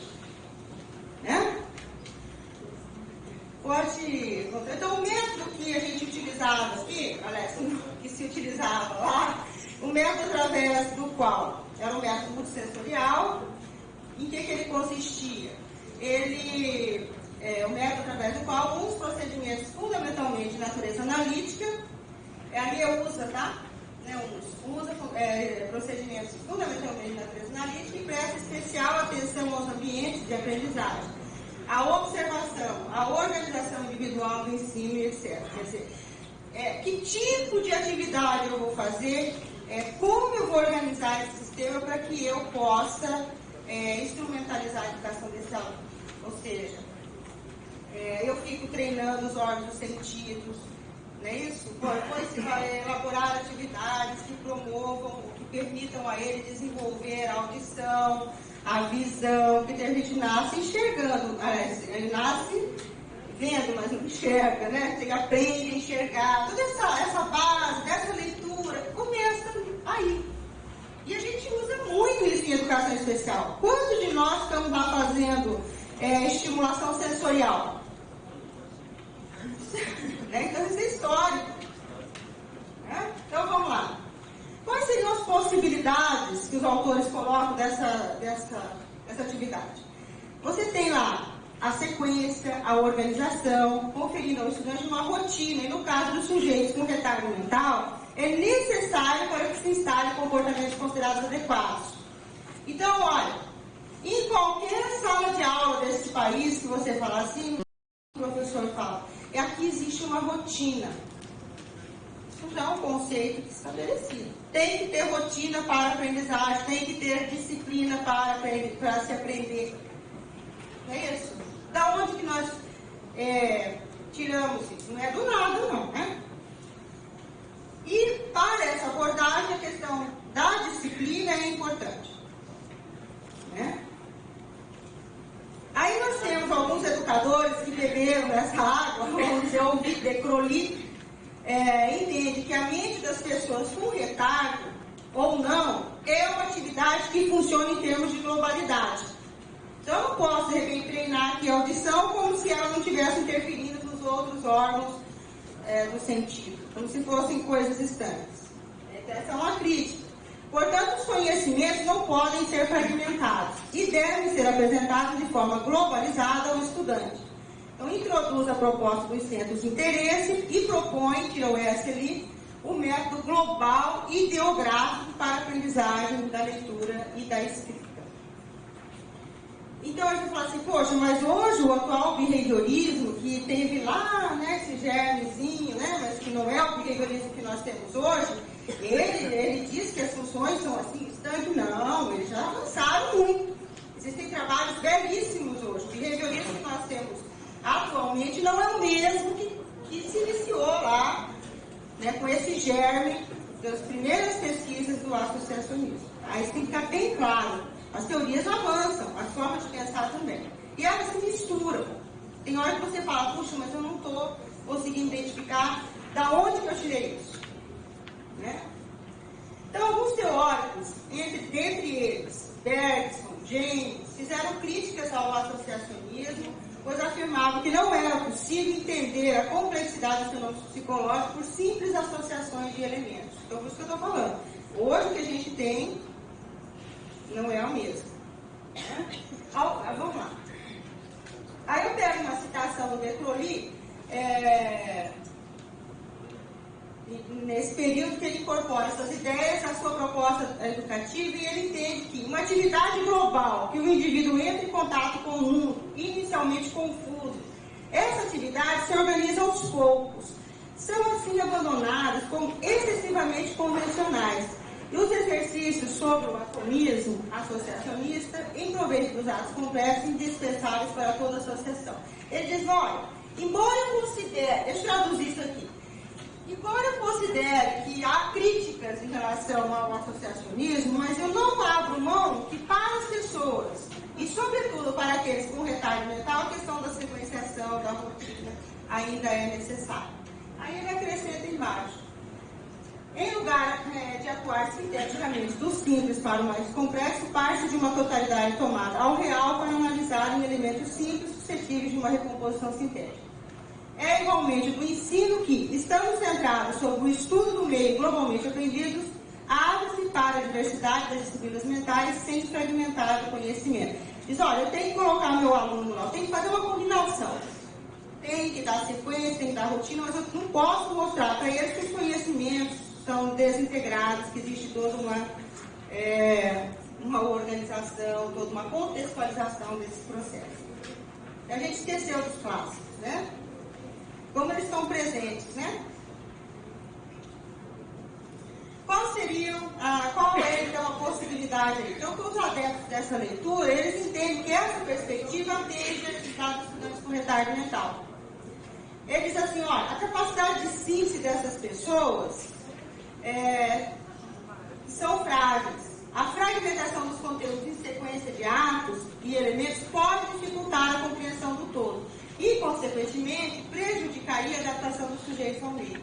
Né? Então, o método que a gente utilizava aqui, aliás, que se utilizava lá, o método através do qual era um método multissensorial. Em que ele consistia? O método através do qual alguns procedimentos fundamentalmente de natureza analítica, ali usa, tá? Usa procedimentos fundamentalmente de natureza analítica e presta especial atenção aos ambientes de aprendizagem, a observação, a organização individual do ensino e etc. Quer dizer, que tipo de atividade eu vou fazer, como eu vou organizar esse sistema para que eu possa instrumentalizar a educação desse aluno. Ou seja, eu fico treinando os órgãos dos sentidos, não é isso? Depois se vai elaborar atividades que promovam, que permitam a ele desenvolver a audição, a visão, que a gente nasce enxergando. Ele nasce vendo, mas não enxerga, né? Ele aprende a enxergar. Toda essa base dessa leitura começa aí. E a gente usa muito isso em educação especial. Quantos de nós estamos lá fazendo estimulação sensorial? Então isso é histórico. Então vamos lá. Quais seriam as possibilidades que os autores colocam dessa atividade? Você tem lá a sequência, a organização, conferindo ao estudante uma rotina, e no caso dos sujeitos com retardo mental, é necessário para que se instale comportamentos considerados adequados. Então, olha, em qualquer sala de aula desse país que você falar assim, o professor fala, aqui existe uma rotina. Isso já é um conceito estabelecido. Tem que ter rotina para a aprendizagem, tem que ter disciplina para se aprender. Não é isso? Da onde que nós tiramos isso? Não é do nada, não, né? E para essa abordagem, a questão da disciplina é importante. Né? Aí nós temos alguns educadores que beberam essa água, vamos dizer, ouvir de Crowley, entende que a mente das pessoas com retardo ou não é uma atividade que funciona em termos de globalidade. Então eu não posso, de repente, treinar aqui a audição como se ela não estivesse interferindo nos outros órgãos do sentido, como se fossem coisas distantes. Então, essa é uma crítica. Portanto, os conhecimentos não podem ser fragmentados e devem ser apresentados de forma globalizada ao estudante. Então, introduz a proposta dos centros de interesse e propõe, tira o S ali, o método global e ideográfico para a aprendizagem da leitura e da escrita. Então, a gente fala assim, poxa, mas hoje o atual behaviorismo, que teve lá, né, esse germezinho, né, mas que não é o behaviorismo que nós temos hoje, ele diz que as funções são assim, distantes. Não, eles já avançaram muito. Existem trabalhos belíssimos hoje. O behaviorismo que nós temos atualmente não é o mesmo que se iniciou lá, né, com esse germe das primeiras pesquisas do associacionismo. Aí isso tem que ficar bem claro. As teorias avançam, as formas de pensar também. E elas se misturam. Tem hora que você fala, puxa, mas eu não estou conseguindo identificar da onde que eu tirei isso. Né? Então, alguns teóricos, dentre eles, Bergson, James, fizeram críticas ao associacionismo, pois afirmavam que não era possível entender a complexidade do fenômeno psicológico por simples associações de elementos. Então, por isso que eu estou falando. Hoje o que a gente tem não é o mesmo. Vamos lá. Aí eu pego uma citação do Bertolli, nesse período que ele incorpora essas ideias à sua proposta educativa, e ele entende que uma atividade global, que o indivíduo entra em contato com o mundo, inicialmente confuso, essa atividade se organiza aos poucos, são assim abandonadas como excessivamente convencionais. E os exercícios sobre o atomismo associacionista em proveito dos atos complexos indispensáveis para toda associação. Ele diz, olha, embora eu considere, deixa eu traduzir isso aqui, embora eu considere que há críticas em relação ao associacionismo, mas eu não abro mão que para as pessoas, e sobretudo para aqueles com retardo mental, a questão da sequenciação, da rotina, ainda é necessária. Aí ele acrescenta embaixo, em lugar de atuar sinteticamente do simples para o mais complexo, parte de uma totalidade tomada ao real para analisar em elementos simples suscetíveis de uma recomposição sintética. É igualmente do ensino que, estando centrados sobre o estudo do meio globalmente aprendidos, abre-se para a diversidade das disciplinas mentais sem fragmentar o conhecimento. Diz, olha, eu tenho que colocar meu aluno lá, eu tenho que fazer uma combinação. Tem que dar sequência, tem que dar rotina, mas eu não posso mostrar para eles que os conhecimentos são desintegrados, que existe toda uma organização, toda uma contextualização desse processo. A gente esqueceu dos clássicos, né? Como eles estão presentes, né? Qual é então a possibilidade aí? Então, os adeptos dessa leitura, eles entendem que essa perspectiva atende a atividade dos estudantes com retardo mental. Ele diz assim, olha, a capacidade de síntese dessas pessoas são frágeis. A fragmentação dos conteúdos em sequência de atos e elementos pode dificultar a compreensão do todo e, consequentemente, prejudicaria a adaptação dos sujeitos ao meio.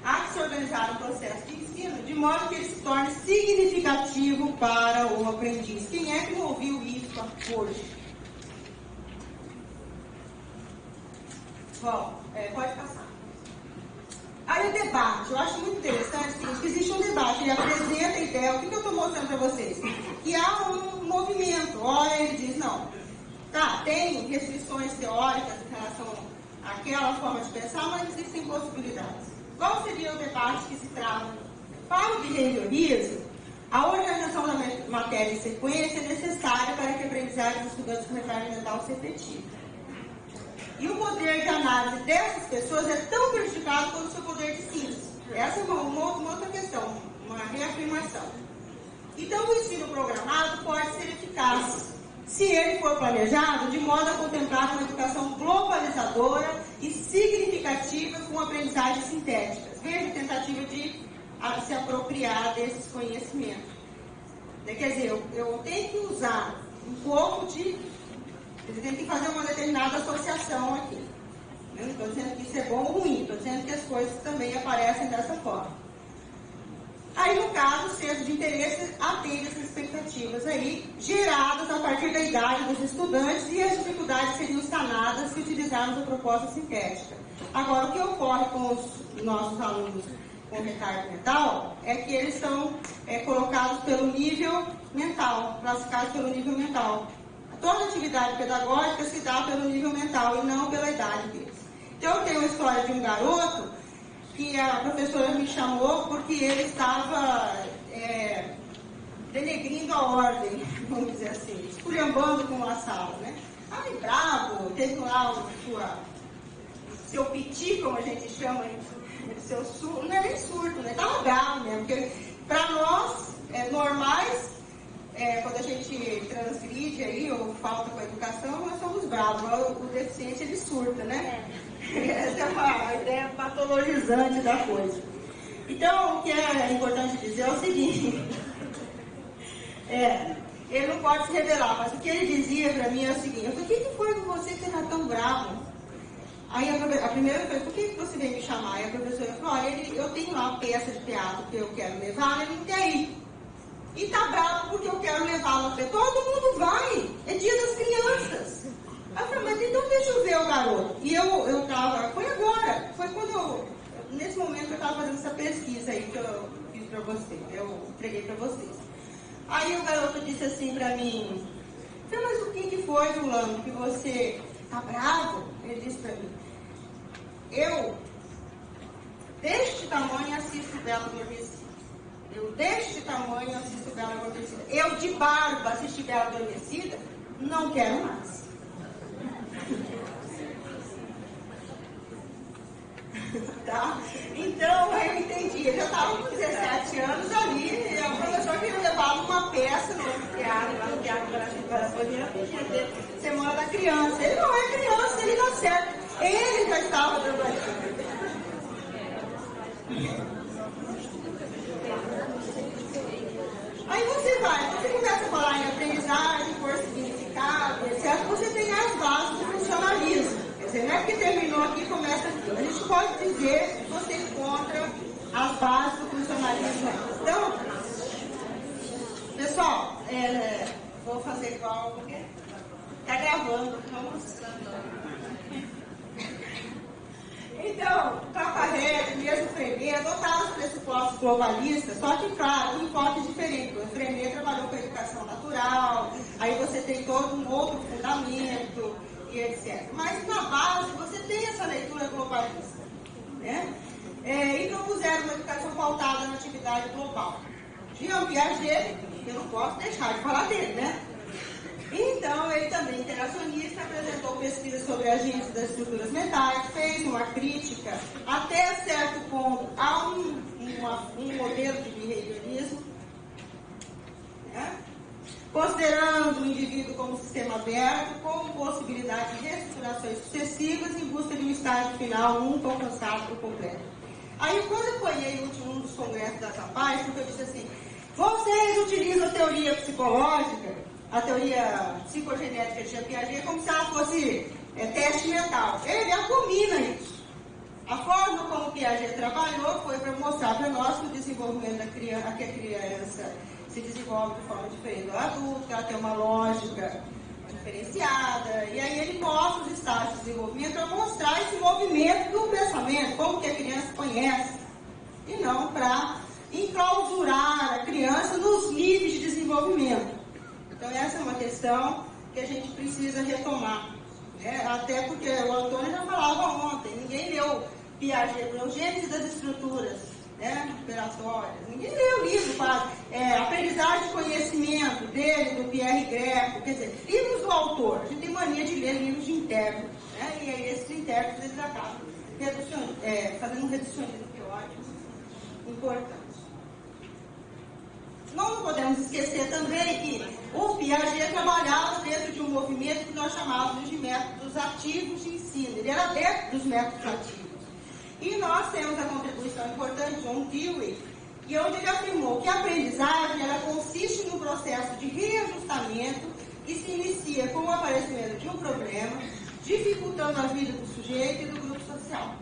Há que se organizar um processo de ensino de modo que ele se torne significativo para o aprendiz. Quem é que não ouviu isso hoje? Bom, pode passar. Aí o debate, eu acho muito interessante que existe um debate, ele apresenta a ideia, o que eu estou mostrando para vocês? Que há um movimento, olha, ele diz, não, tá, tem restrições teóricas em relação àquela forma de pensar, mas existem possibilidades. Qual seria o debate que se trava? Para o behaviorismo, a organização da matéria em sequência é necessária para que a aprendizagem dos estudantes com retardo mental se efetive. E o poder de análise dessas pessoas é tão prejudicado quanto o seu poder de síntese. Essa é uma outra questão, uma reafirmação. Então, o ensino programado pode ser eficaz se ele for planejado de modo a contemplar uma educação globalizadora e significativa com aprendizagem sintética. Veja a tentativa de se apropriar desses conhecimentos. Quer dizer, eu tenho que usar um pouco de... Você tem que fazer uma determinada associação aqui. Não estou dizendo que isso é bom ou ruim, estou dizendo que as coisas também aparecem dessa forma. Aí, no caso, o centro de interesse atende essas expectativas aí, geradas a partir da idade dos estudantes, e as dificuldades seriam sanadas se utilizarmos a proposta sintética. Agora, o que ocorre com os nossos alunos com retardo mental é que eles são colocados pelo nível mental, classificados pelo nível mental. Toda atividade pedagógica se dá pelo nível mental e não pela idade deles. Então, eu tenho uma história de um garoto que a professora me chamou porque ele estava denegrindo a ordem, vamos dizer assim, esculhambando com a sala, né? Aí, bravo, teve lá seu piti, como a gente chama, seu surto, não é nem surto, né? Estava bravo mesmo, porque para nós, normais, quando a gente transgride aí, ou falta com a educação, nós somos bravos. O deficiente, ele surta, né? Essa é uma ideia patologizante da coisa. Então, o que é importante dizer é o seguinte. Ele não pode se revelar, mas o que ele dizia para mim é o seguinte. Eu falei, o que foi com você que você está tão bravo? Aí a primeira foi, por que você veio me chamar? Aí a professora falou, olha, eu tenho lá uma peça de teatro que eu quero levar, ele não quer ir. E tá bravo porque eu quero levá-la para todo mundo vai. É dia das crianças. Aí eu falei, mas então deixa eu ver o garoto. E eu tava, foi agora, foi quando nesse momento eu estava fazendo essa pesquisa aí que eu fiz para vocês, eu entreguei para vocês. Aí o garoto disse assim para mim, que foi, fulano, que você está bravo? Ele disse para mim, eu deste tamanho assisto Bela Adormecida. Eu deste tamanho assisto Bela Adormecida. Eu de barba assisti Bela Adormecida, não quero mais. Tá? Então, eu entendi. Eu já estava com 17 anos ali, e o professor queria levar uma peça no teatro, lá no Teatro Brasileiro, Semana da Criança. Ele não é criança, ele dá certo. Ele já estava dando a dica. Aí você começa a falar em aprendizagem, por significado, etc. Você tem as bases do funcionalismo. Quer dizer, não é porque terminou aqui e começa aqui. A gente pode dizer que você encontra as bases do funcionalismo. Então, pessoal, vou fazer igual, porque está gravando, vamos. Então, Caparré, mesmo Freire, adotaram os pressupostos globalistas, só que, claro, um enfoque diferente. O Freire trabalhou com a educação natural, aí você tem todo um outro fundamento, e etc. Mas, na base, você tem essa leitura globalista, né? E propuseram uma educação pautada na atividade global. Jean Piaget, eu não posso deixar de falar dele, né? Então, ele também, interacionista, apresentou pesquisas sobre agentes das estruturas mentais, fez uma crítica, até certo ponto, a um modelo de behaviorismo, né? Considerando o indivíduo como sistema aberto, com possibilidade de reestruturações sucessivas em busca de um estágio final nunca alcançado por completo. Aí, quando eu apoiei um dos congressos da Capaz, porque eu disse assim, vocês utilizam a teoria psicológica, a teoria psicogenética de Jean Piaget, como se ela fosse teste mental. Ele abomina isso. A forma como Piaget trabalhou foi para mostrar para nós que o desenvolvimento da criança, que a criança se desenvolve de forma diferente do adulto, que ela tem uma lógica diferenciada, e aí ele mostra os estágios de desenvolvimento para mostrar esse movimento do pensamento, como que a criança conhece, e não para enclausurar a criança nos níveis de desenvolvimento. Então, essa é uma questão que a gente precisa retomar, né? Até porque o Antônio já falava ontem, ninguém leu Piaget, o Gênese das Estruturas, né, operatórias, ninguém leu o livro, quase. Aprendizagem de Conhecimento dele, do Pierre Greco, quer dizer, livros do autor. A gente tem mania de ler livros de intérpretos, né? E aí esses intérpretos eles acabam fazendo um reducionismo teórico importante. Não podemos esquecer também que o Piaget trabalhava dentro de um movimento que nós chamávamos de métodos ativos de ensino. Ele era dentro dos métodos ativos. E nós temos a contribuição importante de John Dewey, e onde ele afirmou que a aprendizagem ela consiste no processo de reajustamento que se inicia com o aparecimento de um problema, dificultando a vida do sujeito e do grupo social.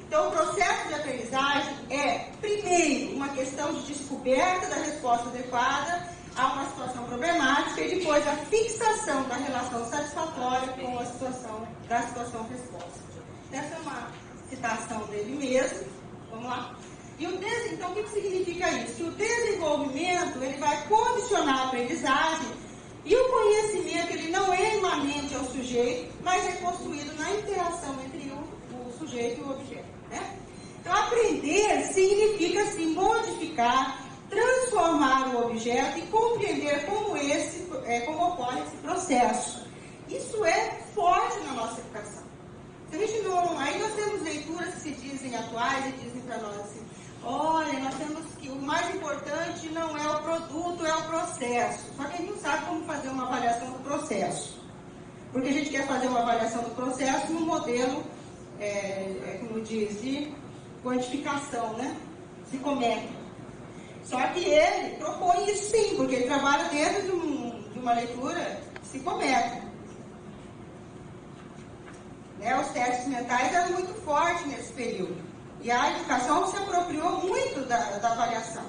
Então, o processo de aprendizagem é, primeiro, uma questão de descoberta da resposta adequada a uma situação problemática e depois a fixação da relação satisfatória com a situação resposta. Essa é uma citação dele mesmo. Vamos lá? E então, o que significa isso? Que o desenvolvimento ele vai condicionar a aprendizagem e o conhecimento ele não é imanente ao sujeito, mas é construído na interação entre o sujeito e o objeto. Né? Então, aprender significa se modificar, transformar o objeto e compreender como ocorre esse processo. Isso é forte na nossa educação. Se a gente não, aí nós temos leituras que se dizem atuais e dizem para nós assim, olha, nós temos que o mais importante não é o produto, é o processo. Só que a gente não sabe como fazer uma avaliação do processo. Porque a gente quer fazer uma avaliação do processo no modelo, como diz, de quantificação, né? Psicométrica. Só que ele propõe isso sim, porque ele trabalha dentro de uma leitura psicométrica. Os testes mentais eram muito fortes nesse período. E a educação se apropriou muito da avaliação,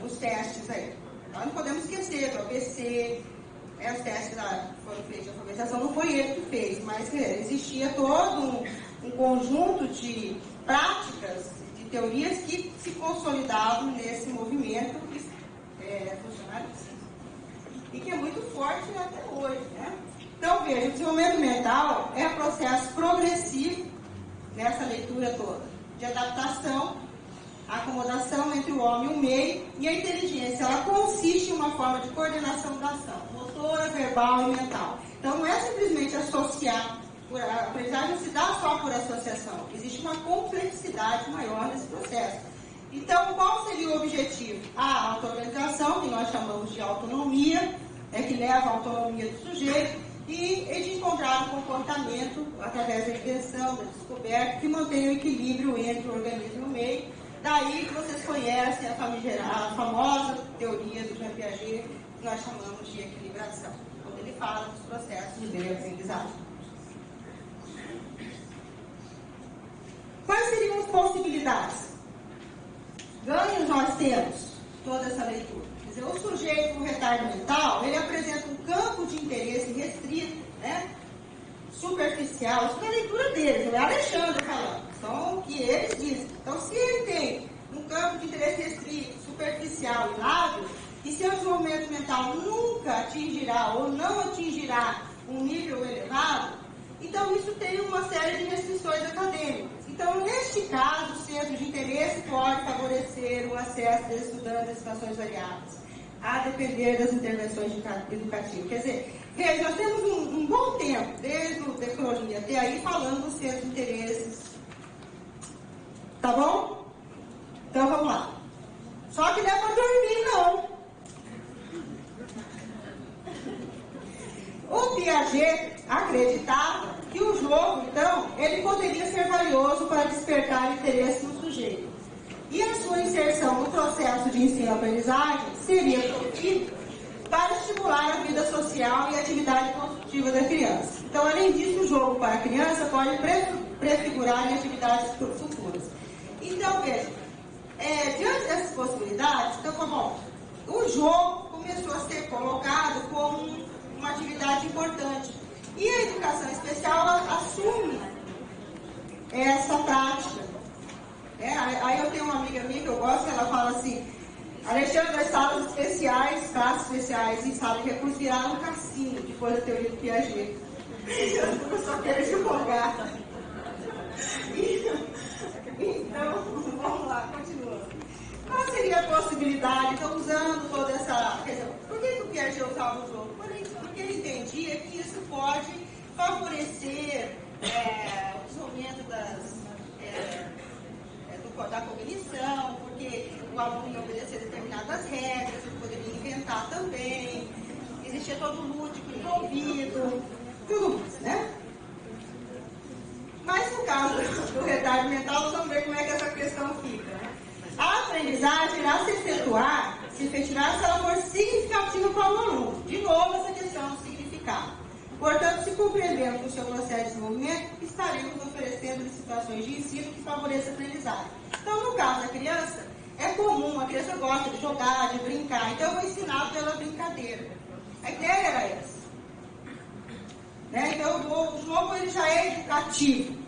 dos testes aí. Nós não podemos esquecer do ABC, os testes que foram feitos de alfabetização, não foi ele que fez, mas existia todo um conjunto de práticas, de teorias que se consolidavam nesse movimento funcionalista. e que é muito forte até hoje, né? Então, veja, o desenvolvimento mental é um processo progressivo nessa leitura toda, de adaptação, acomodação entre o homem e o meio, e a inteligência, ela consiste em uma forma de coordenação da ação, motora, verbal e mental. Então, não é simplesmente associar, a aprendizagem não se dá só por associação, existe uma complexidade maior nesse processo. Então, qual seria o objetivo? A auto-organização, que nós chamamos de autonomia, que leva à autonomia do sujeito, e de encontrar um comportamento, através da invenção, da descoberta, que mantém o equilíbrio entre o organismo e o meio. Daí que vocês conhecem a famosa teoria do Jean Piaget, que nós chamamos de equilibração, quando ele fala dos processos de aprendizagem. Quais seriam as possibilidades? Ganhos nós temos toda essa leitura. Quer dizer, o sujeito com retardo mental, ele apresenta um campo de interesse restrito, né? Superficial, isso é a leitura deles, é o Alexandre falando, são o que eles dizem. Então, se ele tem um campo de interesse restrito, superficial e lábil, e seu desenvolvimento mental nunca atingirá ou não atingirá um nível elevado, então isso tem uma série de restrições acadêmicas. Então, neste caso, o centro de interesse pode favorecer o acesso dos estudantes a situações variadas, a depender das intervenções educativas. Quer dizer, nós temos um bom tempo, desde o Decronia até aí, falando dos centros de interesses. Tá bom? Então, vamos lá. Só que não é para dormir, não. O Piaget acreditava que o jogo, então, ele poderia ser valioso para despertar interesse no sujeito. E a sua inserção no processo de ensino-aprendizagem seria produtiva para estimular a vida social e a atividade construtiva da criança. Então, além disso, o jogo para a criança pode prefigurar em atividades futuras. Então, veja, diante dessas possibilidades, então, bom, o jogo começou a ser colocado como uma atividade importante. E a educação especial assume essa prática. Aí eu tenho uma amiga minha que eu gosto, que ela fala assim: Alexandre, as salas especiais, classes especiais em sala de recursos viraram um cassino, depois da teoria do Piaget. Eu só quero jogar. Então, vamos lá, continua. Qual seria a possibilidade, então, usando toda essa... Quer dizer, por que o Piaget usava o jogo? Porque ele entendia que isso pode favorecer o desenvolvimento da cognição, porque o aluno ia obedecer determinadas regras, ele poderia inventar também, existia todo o lúdico envolvido, tudo isso, né? Mas no caso do retardo mental, nós vamos ver como é que essa questão fica, né? A aprendizagem irá se efetivar se ela for significativa para o aluno. De novo, essa questão do significado. Portanto, se compreendemos o seu processo de desenvolvimento, estaremos oferecendo situações de ensino que favoreçam a aprendizagem. Então, no caso da criança, é comum, a criança gosta de jogar, de brincar, então eu vou ensinar pela brincadeira. A ideia era essa. Né? Então, o jogo ele já é educativo.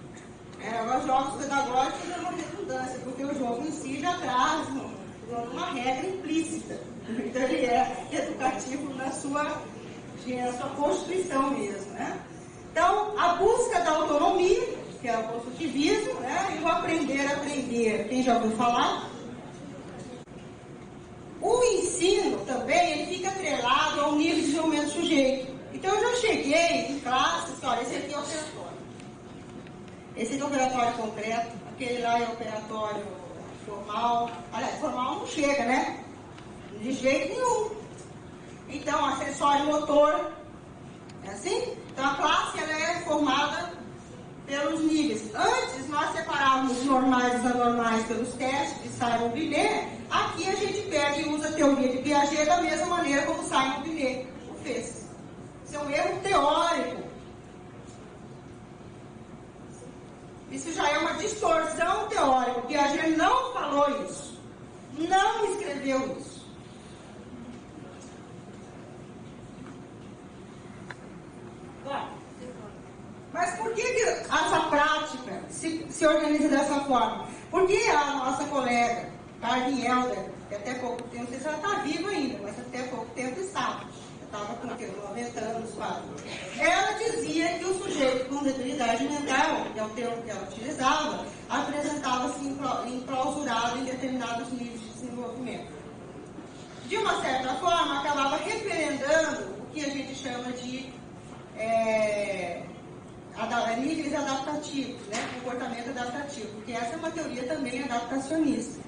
Agora, os jogos pedagógicos é uma redundância, porque o jogo em si já traz uma regra implícita. Então, ele é educativo na sua constituição mesmo. Né? Então, a busca da autonomia, que é o construtivismo, né? E o aprender a aprender. Quem já ouviu falar? O ensino também ele fica atrelado ao nível de desenvolvimento do sujeito. Então, eu já cheguei em classe, olha, esse aqui é operatório. Esse aqui é operatório concreto, aquele lá é operatório formal. Aliás, formal não chega, né? De jeito nenhum. Então, acessório motor, é assim? Então, a classe ela é formada pelos níveis. Antes, nós separávamos os normais e os anormais pelos testes de Simon Binet. Aqui a gente pega e usa a teoria de Piaget da mesma maneira como Simon Binet o fez. Isso é um erro teórico. Isso já é uma distorção teórica. Piaget não falou isso. Não escreveu isso. Mas por que essa prática se organiza dessa forma? Porque a nossa colega, Carmen Helder, que até pouco tempo, não sei se ela está viva ainda, mas até pouco tempo estava 50 anos quase. Ela dizia que o sujeito com debilidade mental, que é o termo que ela utilizava, apresentava-se enclausurado em determinados níveis de desenvolvimento. De uma certa forma, acabava referendando o que a gente chama de níveis adaptativos, né? Comportamento adaptativo, porque essa é uma teoria também adaptacionista.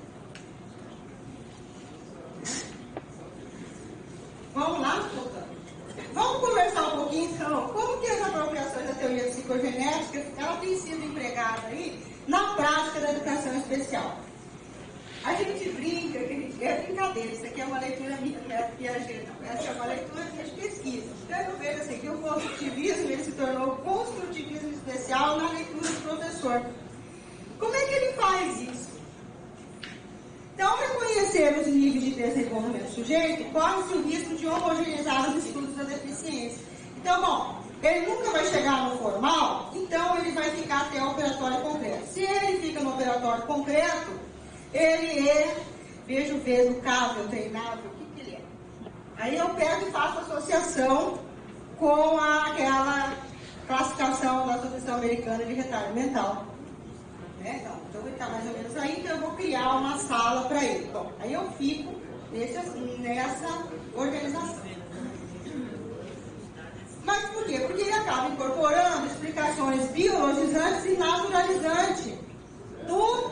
Vamos lá? Vamos conversar um pouquinho, então, como que as apropriações da teoria psicogenética, ela tem sido empregada aí na prática da educação especial. A gente brinca, é brincadeira, isso aqui é uma leitura minha, não é Piaget, não. Essa é uma leitura de pesquisa. Então eu vejo assim, que o construtivismo ele se tornou construtivismo especial na leitura do professor. Como é que ele faz isso? Então, reconhecer os níveis de desenvolvimento do sujeito, corre-se o risco de homogeneizar os estudos da deficiência. Então, bom, ele nunca vai chegar no formal, então ele vai ficar até o operatório concreto. Se ele fica no operatório concreto, ele é, vejo educável, treinável, o que ele é? Aí eu pego e faço associação com aquela classificação da Associação Americana de Retardo Mental. Então ele está mais ou menos aí, então eu vou criar uma sala para ele. Bom, aí eu fico nessa organização. Mas por quê? Porque ele acaba incorporando explicações biologizantes e naturalizantes do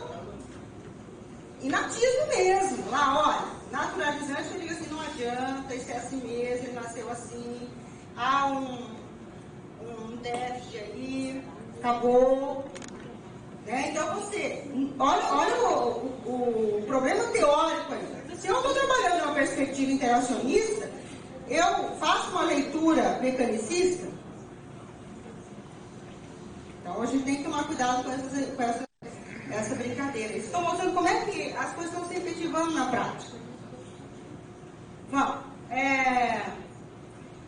inatismo mesmo. Lá, olha, naturalizante eu digo assim, não adianta, isso é assim mesmo, ele nasceu assim, há um déficit aí, acabou. Então você, olha o problema teórico aí. Se eu estou trabalhando numa perspectiva interacionista, eu faço uma leitura mecanicista. Então a gente tem que tomar cuidado com essa brincadeira. Estou mostrando como é que as coisas estão se efetivando na prática. Bom,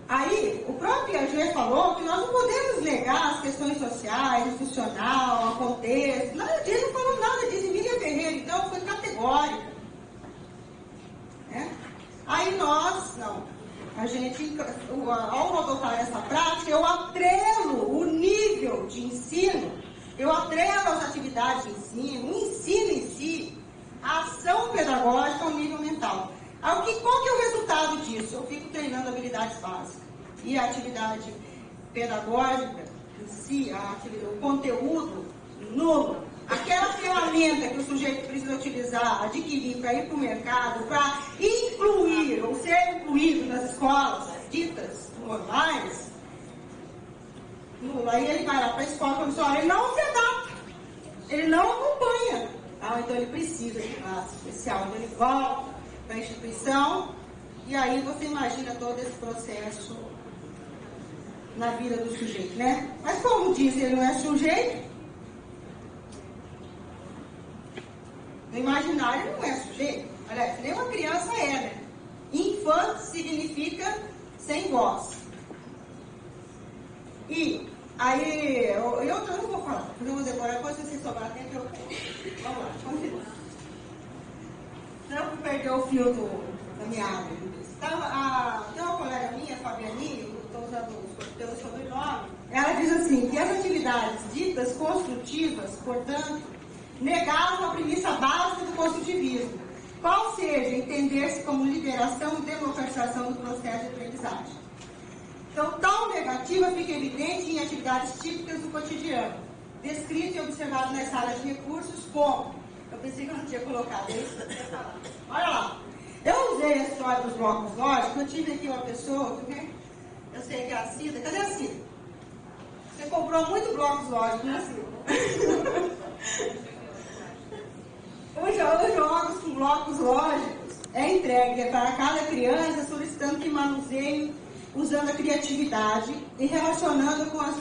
aí, o próprio Piaget falou que nós não podemos negar as questões sociais, institucional, o contexto. Nada disso, não falou nada disso. Miriam Ferreira, então, foi categórica. Aí nós, não. A gente, ao adotar essa prática, eu atrelo o nível de ensino, eu atrelo as atividades de ensino, o ensino em si, a ação pedagógica ao nível mental. Qual que é o resultado disso? Eu fico treinando habilidades básicas. E a atividade pedagógica em si, o conteúdo nulo, aquela ferramenta que o sujeito precisa utilizar, adquirir para ir para o mercado, para incluir ou ser incluído nas escolas ditas normais, nulo. Aí ele vai lá para a escola profissional, ele não se adapta, ele não acompanha. Então ele precisa de classe especial, então ele volta para a instituição, e aí você imagina todo esse processo na vida do sujeito, né? Mas como diz, ele não é sujeito, no imaginário ele não é sujeito. Aliás, nem uma criança é, né? Infante significa sem voz. E aí, eu não vou falar, porque eu vou decorar, depois se você sobrar tempo eu conto. Vamos lá, continua. Não vou perder o fio da minha aula. Tem uma colega minha, Fabianinho, estou usando pelo sobrenome, ela diz assim, que as atividades ditas construtivas, portanto, negavam a premissa básica do construtivismo, qual seja entender-se como liberação e democratização do processo de aprendizagem. Então, tal negativa fica evidente em atividades típicas do cotidiano, descrito e observado nas salas de recursos como, eu pensei que eu não tinha colocado isso, olha lá, eu usei a história dos blocos lógicos, eu tive aqui uma pessoa, eu sei que é a Cida, cadê a Cida? Você comprou muito blocos lógicos, né, Cida? Os jogos com blocos lógicos é entregue para cada criança, solicitando que manuseie usando a criatividade e relacionando com as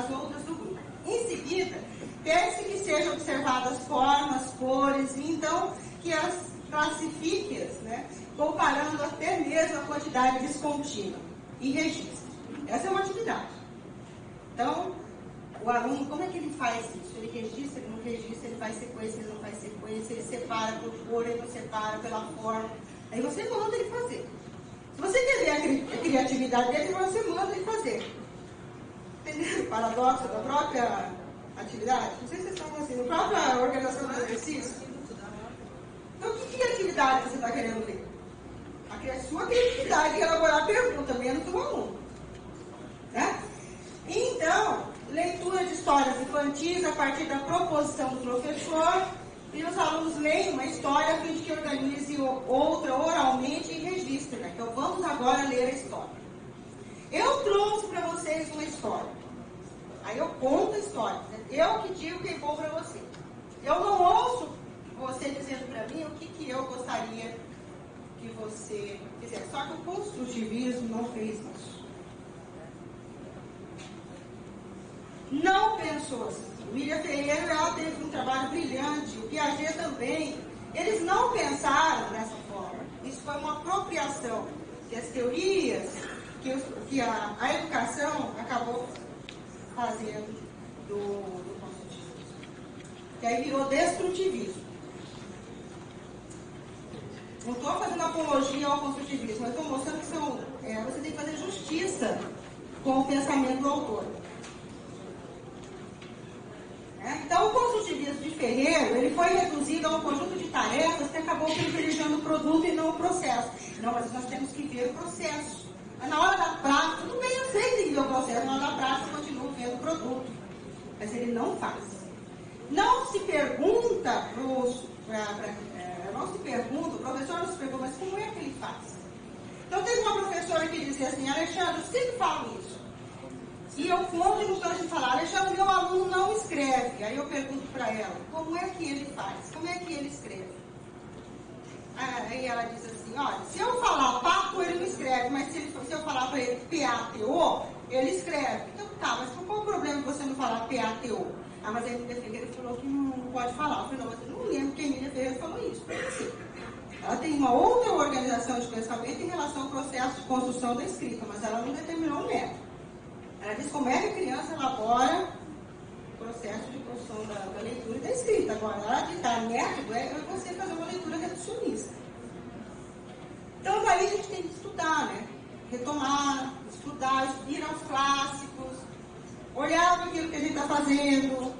outras do grupo. Em seguida, pede-se que sejam observadas formas, cores, e então que as classifique-as, né, comparando até mesmo a quantidade descontínua e registre. Essa é uma atividade. Então, o aluno, como é que ele faz isso? Ele registra, ele não registra, ele faz sequência, ele não faz sequência, ele separa por cor, ele não separa pela forma. Aí você manda ele fazer. Se você quer ver a criatividade dele e você manda ele fazer. Entendeu? O paradoxo da própria atividade? Não sei se vocês estão assim, na própria organização do exercício. Então, que criatividade você está querendo ler? A sua criatividade de elaborar a pergunta, menos do aluno. Né? Então, leitura de histórias infantis a partir da proposição do professor, e os alunos leem uma história a fim de que organize outra oralmente e registre. Né? Então, vamos agora ler a história. Eu trouxe para vocês uma história. Aí eu conto a história. Eu que digo que é bom para você. Eu não ouço você dizendo para mim o que eu gostaria que você fizesse. Só que o construtivismo não fez isso. Não pensou assim. Miriam Ferreira, ela teve um trabalho brilhante. O Piaget também. Eles não pensaram dessa forma. Isso foi uma apropriação que as teorias, que a educação acabou fazendo do construtivismo. Que aí virou destrutivismo. Não estou fazendo apologia ao construtivismo, mas estou mostrando que você tem que fazer justiça com o pensamento do autor. Então, o construtivismo de Ferreira, ele foi reduzido a um conjunto de tarefas que acabou privilegiando o produto e não o processo. Não, mas nós temos que ver o processo. Mas na hora da prática, tudo bem, eu sei que tem que ver o processo, na hora da prática eu continuo vendo o produto. Mas ele não faz. Não se pergunta, o professor não se pergunta, mas como é que ele faz? Então, teve uma professora que dizia assim, Alexandre, eu sempre falo isso. E eu conto e não canso de falar, Alexandre, meu aluno não escreve. Aí eu pergunto para ela, como é que ele faz? Como é que ele escreve? Aí ela diz assim, olha, se eu falar pato, ele não escreve, mas se eu falar para ele P-A-T-O, ele escreve. Então tá, mas qual o problema de você não falar P-A-T-O? Ah, mas a Emília Ferreira falou que não pode falar. Eu falei, não, mas eu não lembro que a Emília Ferreira falou isso. Ela tem uma outra organização de pensamento em relação ao processo de construção da escrita, mas ela não determinou um método. Ela diz como é que a criança elabora o processo de construção da leitura e da escrita. Agora, ela diz que o método é você fazer uma leitura reducionista. Então, daí a gente tem que estudar, né? Retomar, estudar, ir aos clássicos, olhar para aquilo que a gente está fazendo,